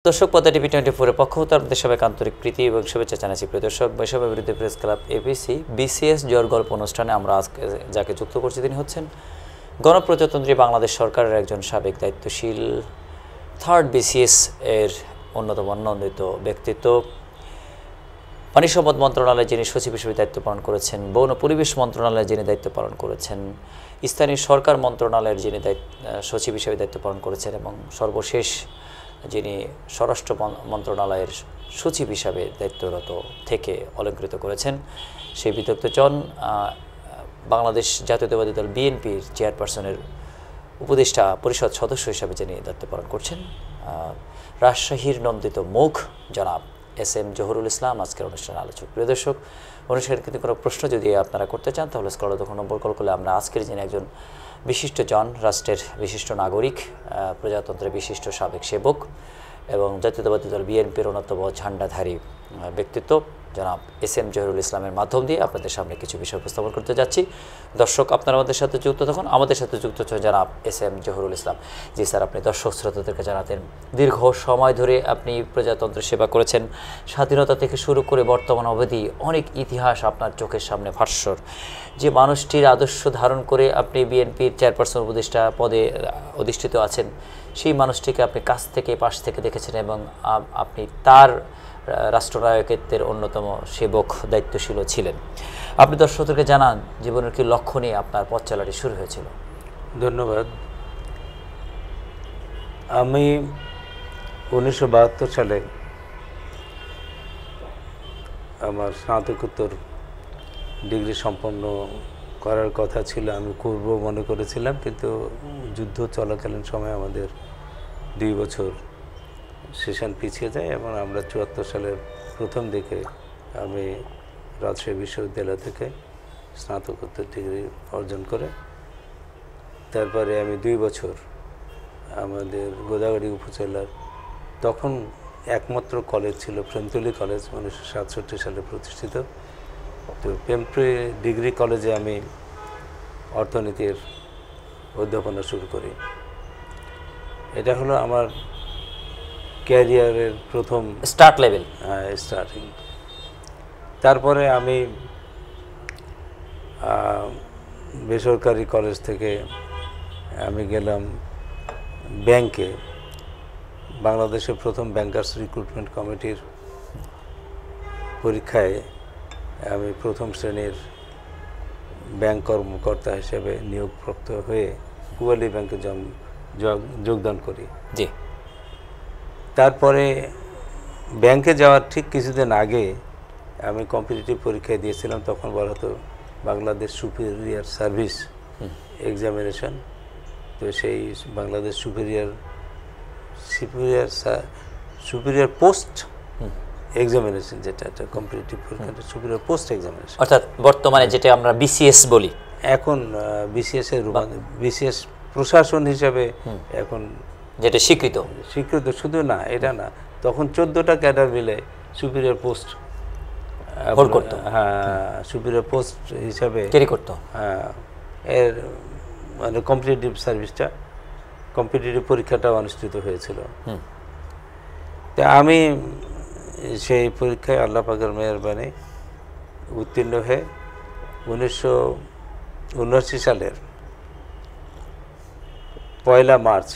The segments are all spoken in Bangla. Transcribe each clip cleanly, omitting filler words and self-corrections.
দর্শক পদ্মা টিভি 24 এর পক্ষ হতে আপনাদের সবাইকে আন্তরিক প্রীতি এবং শুভেচ্ছা জানাচ্ছি। প্রিয় দর্শক, বৈষম্য বিরোধী প্রেস ক্লাব এপিসি বিসিএস জোর গল্প অনুষ্ঠানে আমরা আজকে যাকে যুক্ত করছি তিনি হচ্ছেন গণপ্রজাতন্ত্রী বাংলাদেশ সরকারের একজন সাবেক দায়িত্বশীল, থার্ড বিসিএস এর অন্যতম মনোনীত ব্যক্তিত্ব, পানি সম্পদ মন্ত্রণালয়ে যিনি সচিব হিসেবে দায়িত্ব পালন করেছেন, বন ও পরিবেশ মন্ত্রণালয়ে যিনি দায়িত্ব পালন করেছেন, স্থানীয় সরকার মন্ত্রণালয়ের যিনি সচিব হিসেবে দায়িত্ব পালন করেছেন এবং সর্বশেষ যিনি স্বরাষ্ট্র মন্ত্রণালয়ের সচিব হিসাবে দায়িত্বরত থেকে অলঙ্কৃত করেছেন, সেই বিদগ্ধজন বাংলাদেশ জাতীয়তাবাদী দল বিএনপির চেয়ারপারসনের উপদেষ্টা পরিষদ সদস্য হিসাবে যিনি দায়িত্ব পালন করছেন, রাজশাহীর নন্দিত মুখ জনাব এস.এম. জহুরুল ইসলাম আজকের অনুষ্ঠানের আলোচক। প্রিয় দর্শক, অনুষ্ঠানের কিন্তু কোনো প্রশ্ন যদি আপনারা করতে চান তাহলে স্ক্রলে তখন নম্বর কল করলে আমরা আজকের যিনি একজন বিশিষ্ট জন, রাষ্ট্রের বিশিষ্ট নাগরিক, প্রজাতন্ত্রের বিশিষ্ট সাবেক সেবক এবং জাতীয়তাবাদী দল বিএনপির অন্যতম ঝান্ডাধারী ব্যক্তিত্ব জনাব এস.এম. জহুরুল ইসলামের মাধ্যম দিয়ে আপনাদের সামনে কিছু বিষয় উপস্থাপন করতে যাচ্ছি। দর্শক, আপনারা আমাদের সাথে যুক্ত থাকুন। আমাদের সাথে যুক্ত হচ্ছেন জনাব এস.এম. জহুরুল ইসলাম। জি স্যার, আপনি দর্শক শ্রোতাদেরকে জানাতেন দীর্ঘ সময় ধরে আপনি প্রজাতন্ত্রের সেবা করেছেন, স্বাধীনতা থেকে শুরু করে বর্তমান অবধি অনেক ইতিহাস আপনার চোখের সামনে ভাস্বর। যে মানুষটির আদর্শ ধারণ করে আপনি বিএনপির চেয়ারপারসন উপদেষ্টা পদে অধিষ্ঠিত আছেন, সেই মানুষটিকে আপনি কাছ থেকে পাশ থেকে দেখেছেন এবং আপনি তার রাষ্ট্রনায়কত্বের অন্যতম সেবক দায়িত্বশীল ছিলেন। আপনি দর্শকদেরকে জানান জীবনের কি লক্ষ্য নিয়ে আপনার পথ চলাটি শুরু হয়েছিল? ধন্যবাদ। আমি 1972 সালে আমার স্নাতকোত্তর ডিগ্রি সম্পন্ন করার কথা ছিল, আমি করব মনে করেছিলাম, কিন্তু যুদ্ধ চলাকালীন সময় আমাদের 2 বছর সেশন পিছিয়ে যায় এবং আমরা 74 সালের প্রথম দিকে আমি রাজশাহী বিশ্ববিদ্যালয় থেকে স্নাতকোত্তর ডিগ্রি অর্জন করে তারপরে আমি 2 বছর আমাদের গোদাগাড়ি উপজেলার তখন একমাত্র কলেজ ছিল প্রেমতলী কলেজ, 1967 সালে প্রতিষ্ঠিত। তো প্রেমতলী ডিগ্রি কলেজে আমি অর্থনীতির অধ্যাপনা শুরু করি। এটা হলো আমার ক্যারিয়ারের প্রথম স্টার্ট লেভেল, স্টার্টিং। তারপরে আমি বেসরকারি কলেজ থেকে আমি গেলাম ব্যাংকে, বাংলাদেশের প্রথম ব্যাংকার্স রিক্রুটমেন্ট কমিটির পরীক্ষায় আমি প্রথম শ্রেণীর ব্যাংক কর্মকর্তা হিসেবে নিয়োগপ্রাপ্ত হয়ে কুয়ালি ব্যাংকে যোগদান করি। জি। তারপরে ব্যাংকে যাওয়ার ঠিক কিছুদিন আগে আমি কম্পিটিটিভ পরীক্ষায় দিয়েছিলাম, তখন বলা হতো বাংলাদেশ সুপিরিয়র সার্ভিস এক্সামিনেশন। তো সেই বাংলাদেশ সুপিরিয়র পোস্ট এক্সামিনেশন, যেটা একটা কম্পিটিটিভ পরীক্ষা, সুপিরিয়র পোস্ট এক্সামিনেশন, অর্থাৎ বর্তমানে যেটা আমরা বিসিএস বলি, এখন বিসিএস এর বিসিএস প্রশাসন হিসাবে এখন যেটা স্বীকৃত। শুধু না, এটা না, তখন 14টা ক্যাডার মিলে সুপিরিয়র পোস্ট হোল্ড করতো। হ্যাঁ, সুপিরিয়র পোস্ট হিসাবে ক্যারি করতো। হ্যাঁ, এর মানে কম্পিটিটিভ সার্ভিসটা, কম্পিটিটিভ পরীক্ষাটা অনুষ্ঠিত হয়েছিল। তা আমি সেই পরীক্ষায় আল্লাহ পাকের মেহেরবানি উত্তীর্ণ হয়ে 1979 সালের 1 মার্চ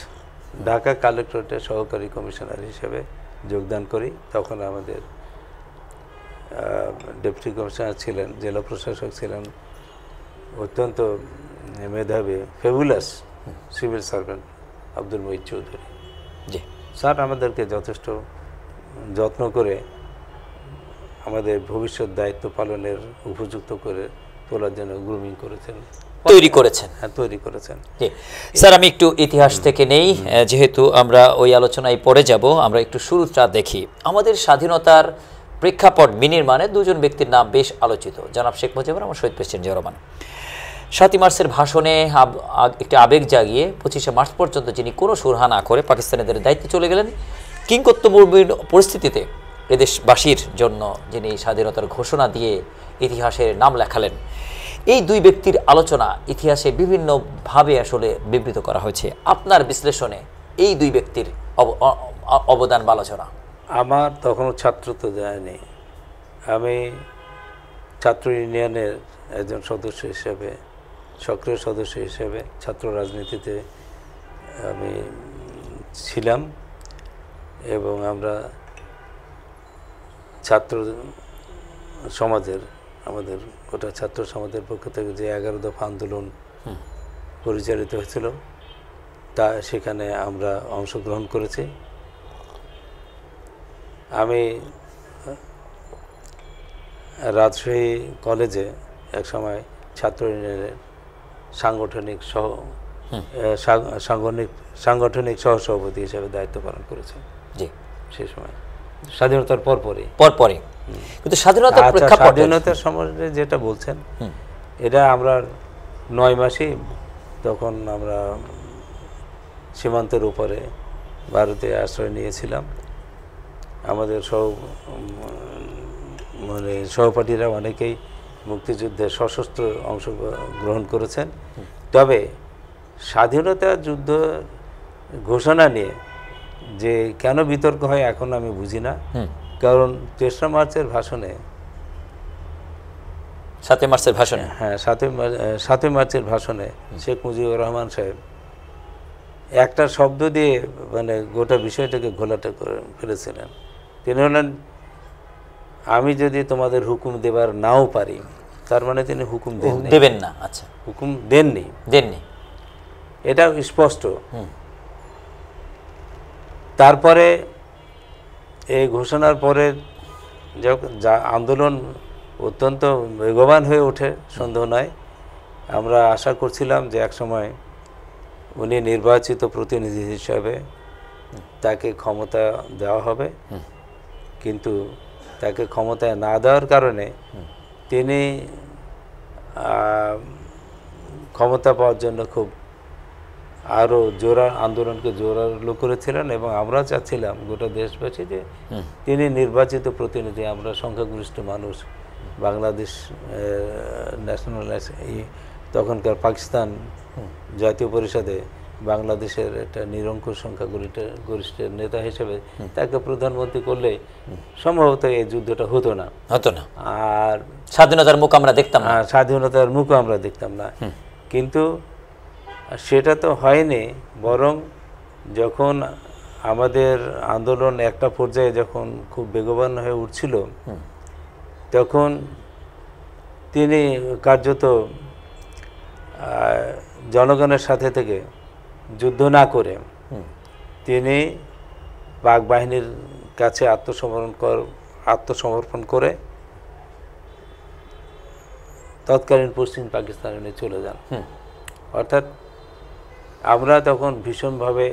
ঢাকা কালেক্টরেটের সহকারী কমিশনার হিসেবে যোগদান করি। তখন আমাদের ডেপুটি কমিশনার ছিলেন, জেলা প্রশাসক ছিলেন অত্যন্ত মেধাবী, fabulous civil servant Abdul Muhit Chowdhury. জি। স্যার আমাদেরকে যথেষ্ট যত্ন করে আমাদের ভবিষ্যৎ দায়িত্ব পালনের উপযুক্ত করে তোলার জন্য গ্রুমিং করেছেন, তৈরি করেছেন। হ্যাঁ, তৈরি করেছেন। স্যার, আমি একটু ইতিহাস থেকে নেই, যেহেতু আমরা ওই আলোচনায় পরে যাব, আমরা একটু শুরুটা দেখি। আমাদের স্বাধীনতার প্রেক্ষাপট বিনির্মাণে দুজন ব্যক্তির নাম বেশ আলোচিত, জনাব শেখ মুজিবুর রহমান, শহীদ প্রেসিডেন্ট জিয়াউর রহমান। 7 মার্চের ভাষণে একটি আবেগ জাগিয়ে 25শে মার্চ পর্যন্ত যিনি কোনো সুরহা না করে পাকিস্তানিদের দায়িত্বে চলে গেলেন, কিংকর্তব্যপূর্ণ পরিস্থিতিতে এদেশবাসীর জন্য যিনি স্বাধীনতার ঘোষণা দিয়ে ইতিহাসের নাম লেখালেন, এই দুই ব্যক্তির আলোচনা ইতিহাসে বিভিন্নভাবে আসলে বিবৃত করা হয়েছে। আপনার বিশ্লেষণে এই দুই ব্যক্তির অবদান বা আলোচনা? আমার তখনও ছাত্র তো যায়নি, আমি ছাত্র ইউনিয়নের একজন সদস্য হিসেবে, সক্রিয় সদস্য হিসেবে ছাত্র রাজনীতিতে আমি ছিলাম এবং আমরা ছাত্র সমাজের, আমাদের গোটা ছাত্র সমাজের পক্ষ থেকে যে 11 দফা আন্দোলন পরিচালিত হয়েছিল তা সেখানে আমরা অংশগ্রহণ করেছি। আমি রাজশাহী কলেজে একসময় ছাত্র ইউনিয়নের সাংগঠনিক সহসভাপতি হিসেবে দায়িত্ব পালন করেছি। জি, সেই সময় স্বাধীনতার পরপরই। কিন্তু স্বাধীনতার প্রেক্ষাপটে স্বাধীনতার সময় যেটা বলছেন, এটা আমরা 9 মাসই তখন আমরা সীমান্তের উপরে ভারতে আশ্রয় নিয়েছিলাম। আমাদের সহপাঠীরা অনেকেই মুক্তিযুদ্ধে সশস্ত্র অংশগ্রহণ করেছেন। তবে স্বাধীনতা যুদ্ধ ঘোষণা নিয়ে যে কেন বিতর্ক হয় এখন আমি বুঝি না। কারণ 3রা মার্চের ভাষণে, 7 মার্চের ভাষণে, হ্যাঁ 7 মার্চের ভাষণে শেখ মুজিবুর রহমান সাহেব একটা শব্দ দিয়ে মানে গোটা বিষয়টাকে ঘোলাটে করে ফেলেছিলেন। তিনি হলেন, আমি যদি তোমাদের হুকুম দেবার নাও পারি, তার মানে তিনি হুকুম দেবেন না। আচ্ছা, হুকুম দেননি, এটা স্পষ্ট। তারপরে এই ঘোষণার পরে যা আন্দোলন অত্যন্ত বেগবান হয়ে ওঠে, সন্দেহ নয়। আমরা আশা করছিলাম যে একসময় উনি নির্বাচিত প্রতিনিধি হিসাবে তাকে ক্ষমতা দেওয়া হবে, কিন্তু তাকে ক্ষমতায় না দেওয়ার কারণে তিনি ক্ষমতা পাওয়ার জন্য খুব আরও আন্দোলনকে জোরালো করেছিলেন এবং আমরা চাচ্ছিলাম গোটা দেশবাসী যে তিনি নির্বাচিত প্রতিনিধি, আমরা সংখ্যাগরিষ্ঠ মানুষ, বাংলাদেশ ন্যাশনাল তখনকার পাকিস্তান জাতীয় পরিষদে বাংলাদেশের একটা নিরঙ্কুশ সংখ্যাগরিষ্ঠ নেতা হিসেবে তাকে প্রধানমন্ত্রী করলে সম্ভবত এই যুদ্ধটা হতো না। আর স্বাধীনতার মুখ আমরা দেখতাম না। কিন্তু সেটা তো হয়নি, বরং যখন আমাদের আন্দোলন একটা পর্যায়ে যখন খুব বেগবান হয়ে উঠছিল, তখন তিনি কার্যত জনগণের সাথে থেকে যুদ্ধ না করে তিনি পাক বাহিনীর কাছে আত্মসমর্পণ করে তৎকালীন পশ্চিম পাকিস্তানে উনি চলে যান। অর্থাৎ আমরা তখন ভীষণভাবে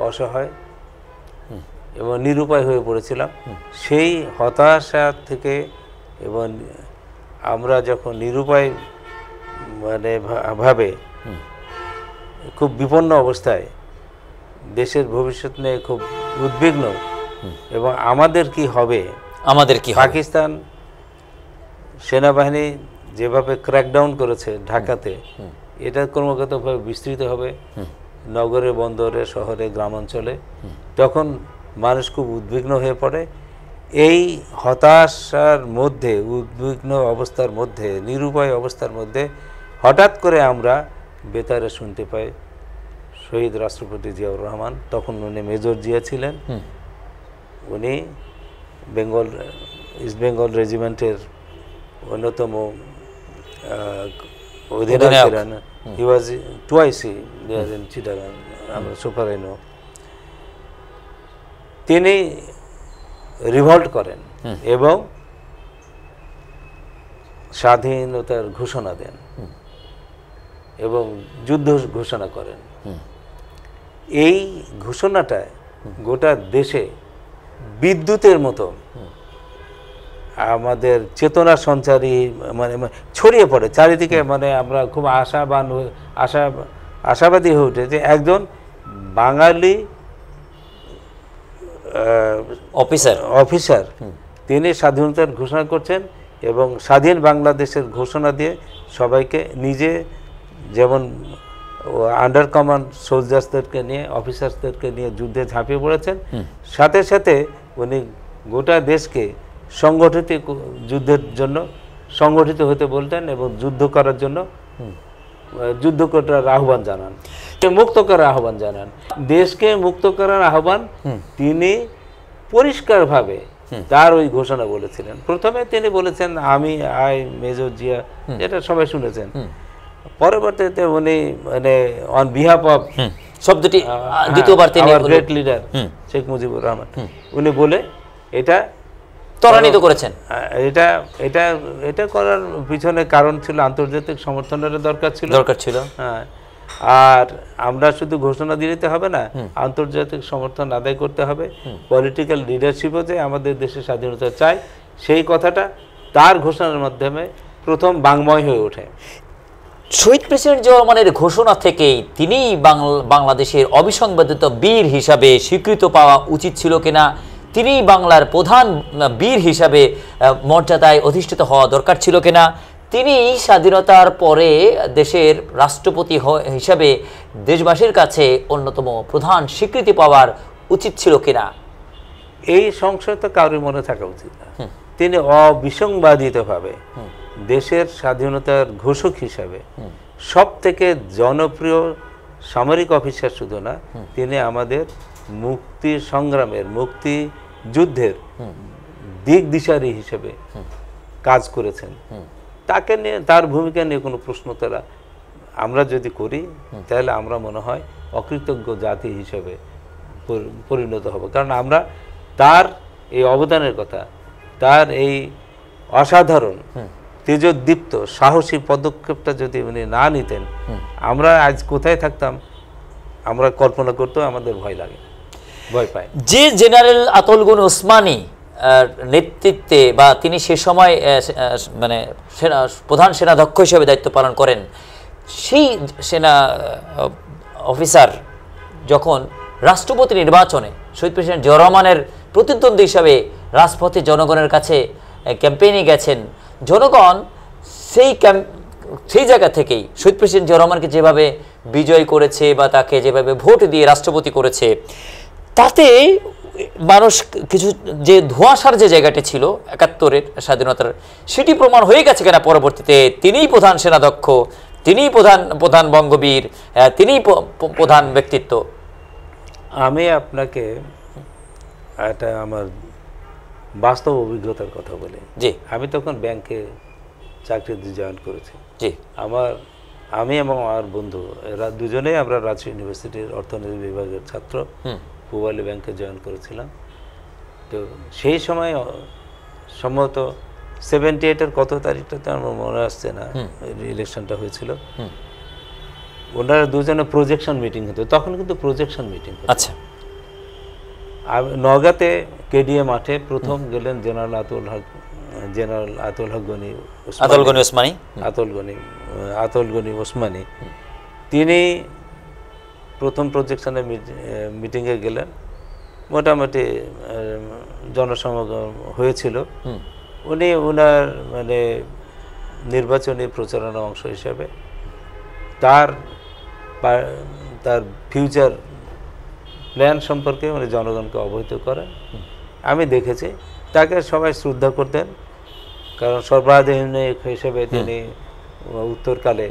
অসহায় এবং নিরুপায় হয়ে পড়েছিলাম। সেই হতাশা থেকে এবং আমরা যখন নিরুপায় ভাবে খুব বিপন্ন অবস্থায়, দেশের ভবিষ্যৎ নিয়ে খুব উদ্বিগ্ন এবং আমাদের কি হবে, পাকিস্তান সেনাবাহিনী যেভাবে ক্র্যাকডাউন করেছে ঢাকাতে, এটা ক্রমাগতভাবে বিস্তৃত হবে নগরে, বন্দরে, শহরে, গ্রামাঞ্চলে, তখন মানুষ খুব উদ্বিগ্ন হয়ে পড়ে। এই হতাশার মধ্যে, উদ্বিগ্ন অবস্থার মধ্যে, নিরুপায় অবস্থার মধ্যে হঠাৎ করে আমরা বেতারে শুনতে পাই শহীদ রাষ্ট্রপতি জিয়াউর রহমান, তখন উনি মেজর জিয়া ছিলেন, উনি ইস্ট বেঙ্গল রেজিমেন্টের অন্যতম অধিনায়ক ছিলেন। হি ওয়াজ টুয়াইস দেয়ার ইন চিটাগাং, আমরা সুপারহিনো। তিনি রিভল্ট করেন এবং স্বাধীনতার ঘোষণা দেন এবং যুদ্ধ ঘোষণা করেন। এই ঘোষণাটায় গোটা দেশে বিদ্যুতের মতো আমাদের চেতনা সঞ্চারী ছড়িয়ে পড়ে চারিদিকে। আমরা খুব আশাবাদী হয়ে উঠে যে একজন বাঙালি অফিসার তিনি স্বাধীনতার ঘোষণা করছেন এবং স্বাধীন বাংলাদেশের ঘোষণা দিয়ে সবাইকে নিজে যেমন আন্ডার কমান্ড সোলজার্সদেরকে নিয়ে, অফিসার্সদেরকে নিয়ে যুদ্ধে ঝাঁপিয়ে পড়েছেন। সাথে সাথে উনি গোটা দেশকে সংগঠিত যুদ্ধের জন্য সংগঠিত হতে বলতেন এবং যুদ্ধ করার জন্য যুদ্ধ করার আহ্বান জানান, মুক্ত করার আহ্বান জানান, দেশকে মুক্ত করার আহ্বান তিনি পরিষ্কারভাবে তার ওই ঘোষণা বলেছিলেন। প্রথমে তিনি বলেছেন আমি আই মেজর জিয়া, যেটা সবাই শুনেছেন। পরবর্তীতে উনি মানে অন বিহাফ অফ শব্দটি দ্বিতীয়বার তিনি গ্রেট লিডার শেখ মুজিবুর রহমান উনি বলে এটা ত্বরান্বিত করেছেন। এটা এটা এটা করার পিছনে কারণ ছিল আন্তর্জাতিক সমর্থনের দরকার ছিল। হ্যাঁ, আর আমরা শুধু ঘোষণা দিতে হবে না, আন্তর্জাতিক সমর্থন আদায় করতে হবে। পলিটিক্যাল লিডারশিপও যে আমাদের দেশের স্বাধীনতা চাই, সেই কথাটা তার ঘোষণার মাধ্যমে প্রথম বাংময় হয়ে ওঠে। শহীদ প্রেসিডেন্ট জিয়া রহমানের ঘোষণা থেকেই তিনি বাংলাদেশের অবিসংবাদিত বীর হিসাবে স্বীকৃত পাওয়া উচিত ছিল কিনা, তিনি বাংলার প্রধান বীর হিসাবে মর্যাদায় অধিষ্ঠিত হওয়া দরকার ছিল কিনা, তিনি স্বাধীনতার পরে দেশের রাষ্ট্রপতি হিসাবে দেশবাসীর কাছে অন্যতম প্রধান স্বীকৃতি পাওয়ার উচিত ছিল কিনা, এই সংশয় তো কারোর মনে থাকা উচিত না। তিনি অবিসংবাদিতভাবে দেশের স্বাধীনতার ঘোষক হিসাবে সব থেকে জনপ্রিয় সামরিক অফিসার শুধু না, তিনি আমাদের মুক্তি সংগ্রামের, মুক্তি যুদ্ধের দিক দিশারি হিসেবে কাজ করেছেন। তাকে নিয়ে, তার ভূমিকা নিয়ে কোনো প্রশ্ন তারা আমরা যদি করি তাহলে আমরা মনে হয় অকৃতজ্ঞ জাতি হিসেবে পরিণত হব। কারণ আমরা তার এই অবদানের কথা, তার এই অসাধারণ তেজোদ্দীপ্ত সাহসী পদক্ষেপটা যদি উনি না নিতেন, আমরা আজ কোথায় থাকতাম আমরা কল্পনা করতেও আমাদের ভয় লাগে, ভয় পায়। যে জেনারেল আতল গনি ওসমানী নেতৃত্বে বা তিনি সে সময় মানে প্রধান সেনাধ্যক্ষ হিসেবে দায়িত্ব পালন করেন, সেই সেনা অফিসার যখন রাষ্ট্রপতি নির্বাচনে শহীদ প্রেসিডেন্ট জিয়া রহমানের প্রতিদ্বন্দ্বী হিসাবে রাজপথে জনগণের কাছে ক্যাম্পেইনে গেছেন, জনগণ সেই জায়গা থেকেই শহীদ প্রেসিডেন্ট জিয়া রহমানকে যেভাবে বিজয় করেছে বা তাকে যেভাবে ভোট দিয়ে রাষ্ট্রপতি করেছে, তাতে মানুষ কিছু যে ধোঁয়াশার যে জায়গাটি ছিল ৭১-এর স্বাধীনতার, সেটি প্রমাণ হয়ে গেছে কিনা পরবর্তীতে তিনিই প্রধান সেনাধ্যক্ষ, তিনিই প্রধান বঙ্গবীর, তিনিই প্রধান ব্যক্তিত্ব। আমি আপনাকে একটা আমার বাস্তব অভিজ্ঞতার কথা বলি। জি, আমি তখন ব্যাংকে চাকরিতে জয়েন করেছি। জি, আমি এবং আমার বন্ধু এরা দুজনেই আমরা রাজশাহী ইউনিভার্সিটির অর্থনীতি বিভাগের ছাত্র, পূবালী ব্যাংকে জয়েন করেছিলাম। তো সেই সময় সম্ভবত 78-এর কত তারিখটা তো আমার মনে আসছে না, ইলেকশনটা হয়েছিল। ওনারা দুজনে প্রজেকশন মিটিং হতো, তখন কিন্তু প্রজেকশন মিটিং। আচ্ছা, নওগাঁতে কেডিএ মাঠে প্রথম গেলেন জেনারেল আতল গনি ওসমানী। তিনি প্রথম প্রজেকশনে মিটিংয়ে গেলেন, মোটামুটি জনসমাগম হয়েছিল। উনি ওনার মানে নির্বাচনী প্রচারণা অংশ হিসেবে তার ফিউচার প্ল্যান সম্পর্কে উনি জনগণকে অবহিত করেন। আমি দেখেছি তাকে সবাই শ্রদ্ধা করতেন, কারণ সর্বাধিনায়ক হিসেবে তিনি উত্তরকালে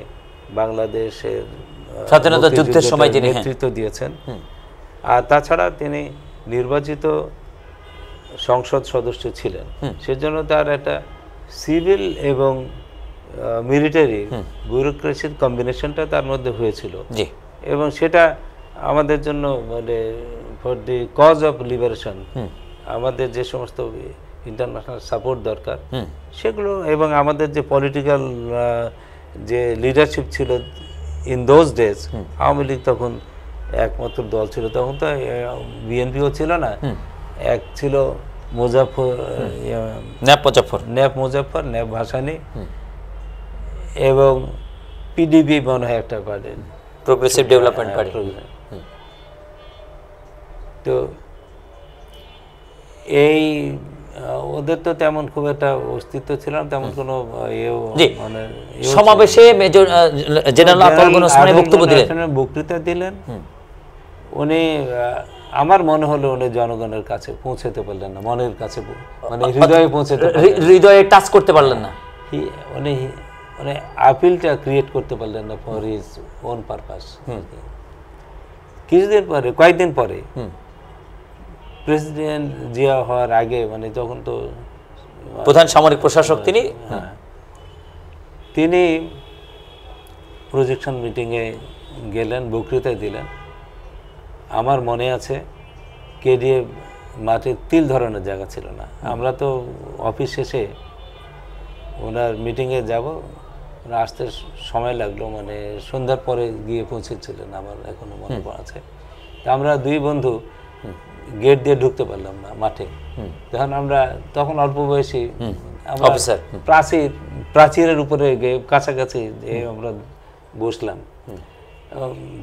বাংলাদেশের স্বাধীনতা যুদ্ধের সময় নেতৃত্ব দিয়েছেন। আর তাছাড়া তিনি নির্বাচিত সংসদ সদস্য ছিলেন, সেজন্য তার একটা সিভিল এবং মিলিটারি ব্যুরোক্রেসির কম্বিনেশনটা তার মধ্যে হয়েছিল, এবং সেটা আমাদের জন্য মানে for the cause of liberation আমাদের যে সমস্ত ইন্টারন্যাশনাল সাপোর্ট দরকার সেগুলো, এবং আমাদের যে পলিটিক্যাল যে লিডারশিপ ছিল in those days, Awami League তখন একমাত্র দল ছিল, তখন তো বিএনপিও ছিল না, এক ছিল ন্যাপ ভাসানী এবং পিডিপি মনে হয় একটা পার্টি, প্রোগ্রেসিভ ডেভেলপমেন্ট পার্টি। তো এই ওদের তো তেমন খুব একটা অস্তিত্ব ছিল না, তেমন কোনো জি, মানে সমাবেশে মেজর জেনারেল আতাউল গনি ওসমানী বক্তব্য দিলেন, বক্তৃতা দিলেন। উনি আমার মনে হলো উনি জনগণের কাছে পৌঁছাতে পারলেন না, মনের কাছে মানে হৃদয়ে পৌঁছাতে হৃদয়ে টাচ করতে পারলেন না, উনি মানে আপিলটা ক্রিয়েট করতে পারলেন না ফর হিজ ওন পারপাস। কিছুদিন পরে, কয়েকদিন পরে প্রেসিডেন্ট জিয়া হওয়ার আগে, মানে তখন তো প্রধান সামরিক প্রশাসক তিনি প্রজেকশন মিটিংয়ে গেলেন, বক্তৃতা দিলেন। আমার মনে আছে কেডিএ মাঠে তিল ধরনের জায়গা ছিল না। আমরা তো অফিস শেষে ওনার মিটিংয়ে যাব, আসতে সময় লাগলো, মানে সন্ধ্যার পরে গিয়ে পৌঁছেছিলেন, আমার এখনো মনে আছে। আমরা দুই বন্ধু গেট দিয়ে ঢুকতে পারলাম না মাঠে, তখন আমরা তখন অল্প বয়সী, আমরা প্রাচীরের উপরে গিয়ে কাছাকাছি আমরা বসলাম।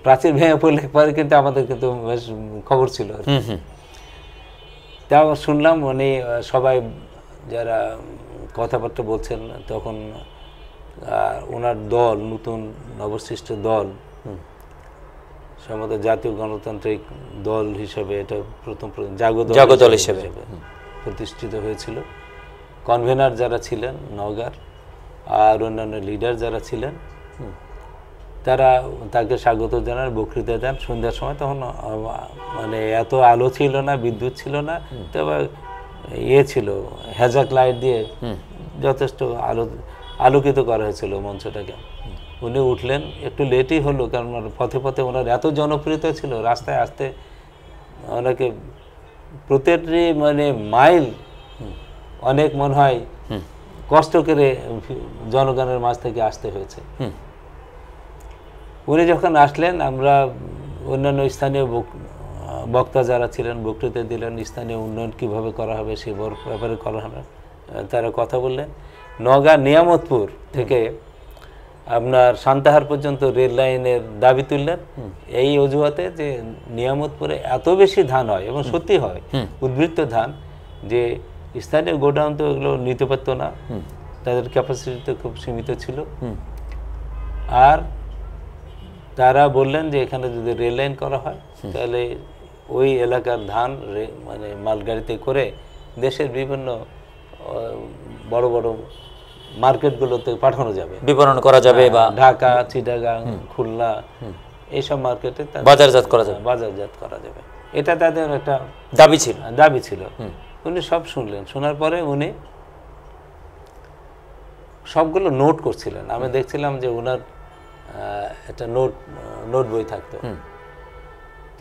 প্রাচীর ভেঙে পড়লে পরে কিন্তু আমাদের কিন্তু বেশ খবর ছিল। তাও শুনলাম উনি সবাই যারা কথাবার্তা বলছেন, তখন ওনার দল, নতুন নবসৃষ্ট দল, সম্ভবত জাতীয় গণতান্ত্রিক দল হিসেবে এটা প্রথম জাগো দল হিসেবে প্রতিষ্ঠিত হয়েছিল। কনভেনার যারা ছিলেন নওগাঁর, আর অন্যান্য লিডার যারা ছিলেন, তারা তাকে স্বাগত জানান, বক্তৃতা দেন সন্ধ্যার সময়। তখন মানে এত আলো ছিল না, বিদ্যুৎ ছিল না, তবে ছিল হ্যাজাক লাইট দিয়ে যথেষ্ট আলোকিত করা হয়েছিল মঞ্চটাকে। উনি উঠলেন, একটু লেটই হলো, কারণ পথে পথে ওনার এত জনপ্রিয়তা ছিল, রাস্তায় আসতে ওনাকে প্রত্যেকটি মানে মাইল অনেক মনে হয় কষ্ট করে জনগণের মাঝ থেকে আসতে হয়েছে। উনি যখন আসলেন, আমরা অন্যান্য স্থানীয় বক্তা যারা ছিলেন বক্তৃতা দিলেন, স্থানীয় উন্নয়ন কিভাবে করা হবে সে ব্যাপারে করা হবে, তারা কথা বললেন। নওগাঁ নিয়ামতপুর থেকে আপনার সান্তাহার পর্যন্ত রেল লাইনের দাবি তুললেন, এই অজুহাতে যে নিয়ামতপুরে এত বেশি ধান হয়, এবং সত্যি হয়, উদ্বৃত্ত ধান, যে স্থানীয় গোডাউন তো এগুলো নিতে পারতো না, তাদের ক্যাপাসিটি তো খুব সীমিত ছিল। আর তারা বললেন যে এখানে যদি রেল লাইন করা হয়, তাহলে ওই এলাকার ধান মানে মালগাড়িতে করে দেশের বিভিন্ন বড় বড় মার্কেটগুলোতে পাঠানো যাবে, বিপণন করা যাবে, বা ঢাকা, চিটাগাং, খুলনা এইসব মার্কেটে বাজারজাত করা যাবে। এটা তাদের একটা দাবি ছিল। উনি সব শুনলেন, শোনার পরে উনি সবগুলো নোট করছিলেন। আমি দেখছিলাম যে ওনার একটা নোট বই থাকতো,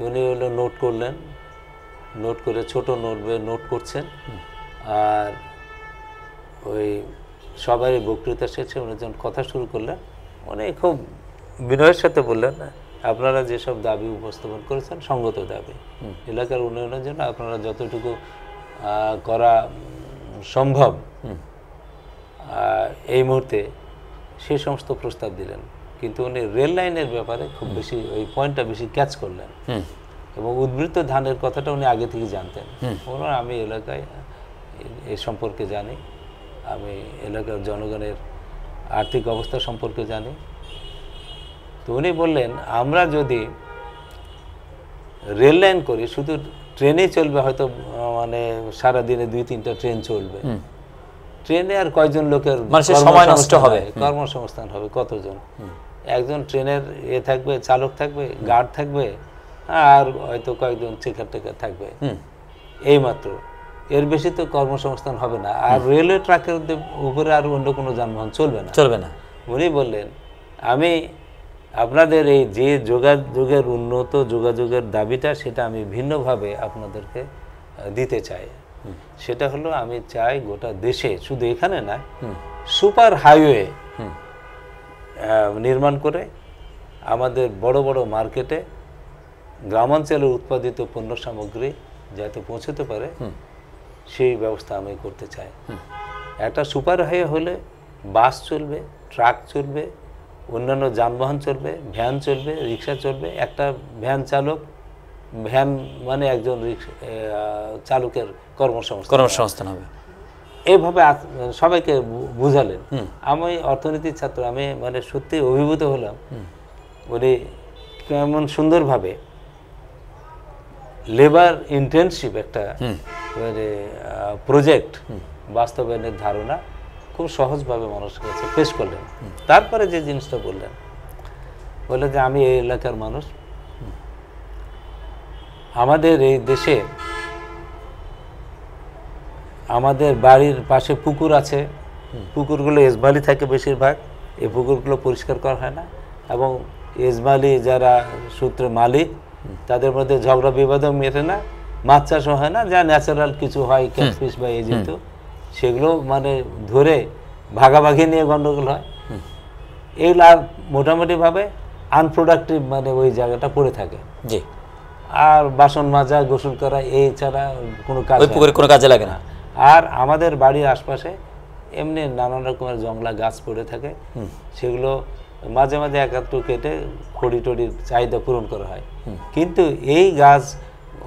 উনি হলো নোট করলেন, নোট করে ছোট নোট বই নোট করছেন। আর ওই সবারই বক্তৃতা শেষে উনি যখন কথা শুরু করলেন, উনি খুব বিনয়ের সাথে বললেন, আপনারা যেসব দাবি উপস্থাপন করেছেন সঙ্গত দাবি, এলাকার উন্নয়নের জন্য আপনারা যতটুকু করা সম্ভব এই মুহূর্তে সে সমস্ত প্রস্তাব দিলেন। কিন্তু উনি রেল লাইনের ব্যাপারে খুব বেশি ওই পয়েন্টটা বেশি ক্যাচ করলেন, এবং উদ্বৃত্ত ধানের কথাটা উনি আগে থেকে জানতেন। ওনার আমি এলাকায় এ সম্পর্কে জানি, আমি এলাকার জনগণের আর্থিক অবস্থা সম্পর্কে জানি। তো উনি বললেন, আমরা যদি রেল লাইন করি, শুধু ট্রেনেই চলবে, হয়তো মানে সারাদিনে 2-3টা ট্রেন চলবে, ট্রেনে আর কয়জন লোকের কর্মসংস্থান হবে, কতজন? একজন ট্রেনের থাকবে, চালক থাকবে, গার্ড থাকবে, আর হয়তো কয়েকজন চেকার টেকার থাকবে, এই মাত্র। এর বেশি তো কর্মসংস্থান হবে না। আর রেলওয়ে ট্র্যাকের উপরে আর অন্য কোনো যানবাহন চলবে না। উনি বললেন, আমি আপনাদের এই যে যোগাযোগের উন্নত যোগাযোগের দাবিটা, সেটা আমি ভিন্নভাবে আপনাদেরকে দিতে চাই। সেটা হলো, আমি চাই গোটা দেশে, শুধু এখানে না, সুপার হাইওয়ে নির্মাণ করে আমাদের বড় বড় মার্কেটে গ্রামাঞ্চলে উৎপাদিত পণ্য সামগ্রী যাতে পৌঁছতে পারে, সেই ব্যবস্থা আমি করতে চাই। একটা সুপার হাইওয়ে হলে বাস চলবে, ট্রাক চলবে, অন্যান্য যানবাহন চলবে, ভ্যান চলবে, রিক্সা চলবে। একটা ভ্যান মানে একজন চালকের কর্মসংস্থান হবে। এইভাবে সবাইকে বুঝালেন। আমি অর্থনীতির ছাত্র, আমি মানে সত্যি অভিভূত হলাম। উনি কেমন সুন্দরভাবে লেবার ইন্টেনসিভ একটা মানে প্রজেক্ট বাস্তবায়নের ধারণা খুব সহজভাবে মানুষের কাছে পেশ করলেন। তারপরে যে জিনিসটা বললেন যে আমি এই এলাকার মানুষ, আমাদের এই দেশে আমাদের বাড়ির পাশে পুকুর আছে, পুকুরগুলো এজমালি থাকে বেশিরভাগ, এই পুকুরগুলো পরিষ্কার করা হয় না, এবং এজমালি যারা সূত্রে মালিক তাদের মধ্যে ঝগড়া বিবাদও মেটে না, মাছ চাষও হয় না, যা ন্যাচারাল কিছু হয় ক্যাটফিশ বা এই যেহেতু সেগুলো মানে ধরে ভাগাভাগি নিয়ে গন্ডগোল হয়। এইগুলো মোটামুটিভাবে আনপ্রোডাক্টিভ মানে ওই জায়গাটা পড়ে থাকে। জি। আর বাসন মাজা গোসল করা এই ছাড়া কোনো কাজ, ওই পুকুরে কোনো কাজে লাগে না। আর আমাদের বাড়ির আশপাশে এমনি নানান রকমের জংলা গাছ পড়ে থাকে, সেগুলো মাঝে মাঝে একাত্র কেটে খড়ি টড়ির চাহিদা পূরণ করা হয়। কিন্তু এই গাছ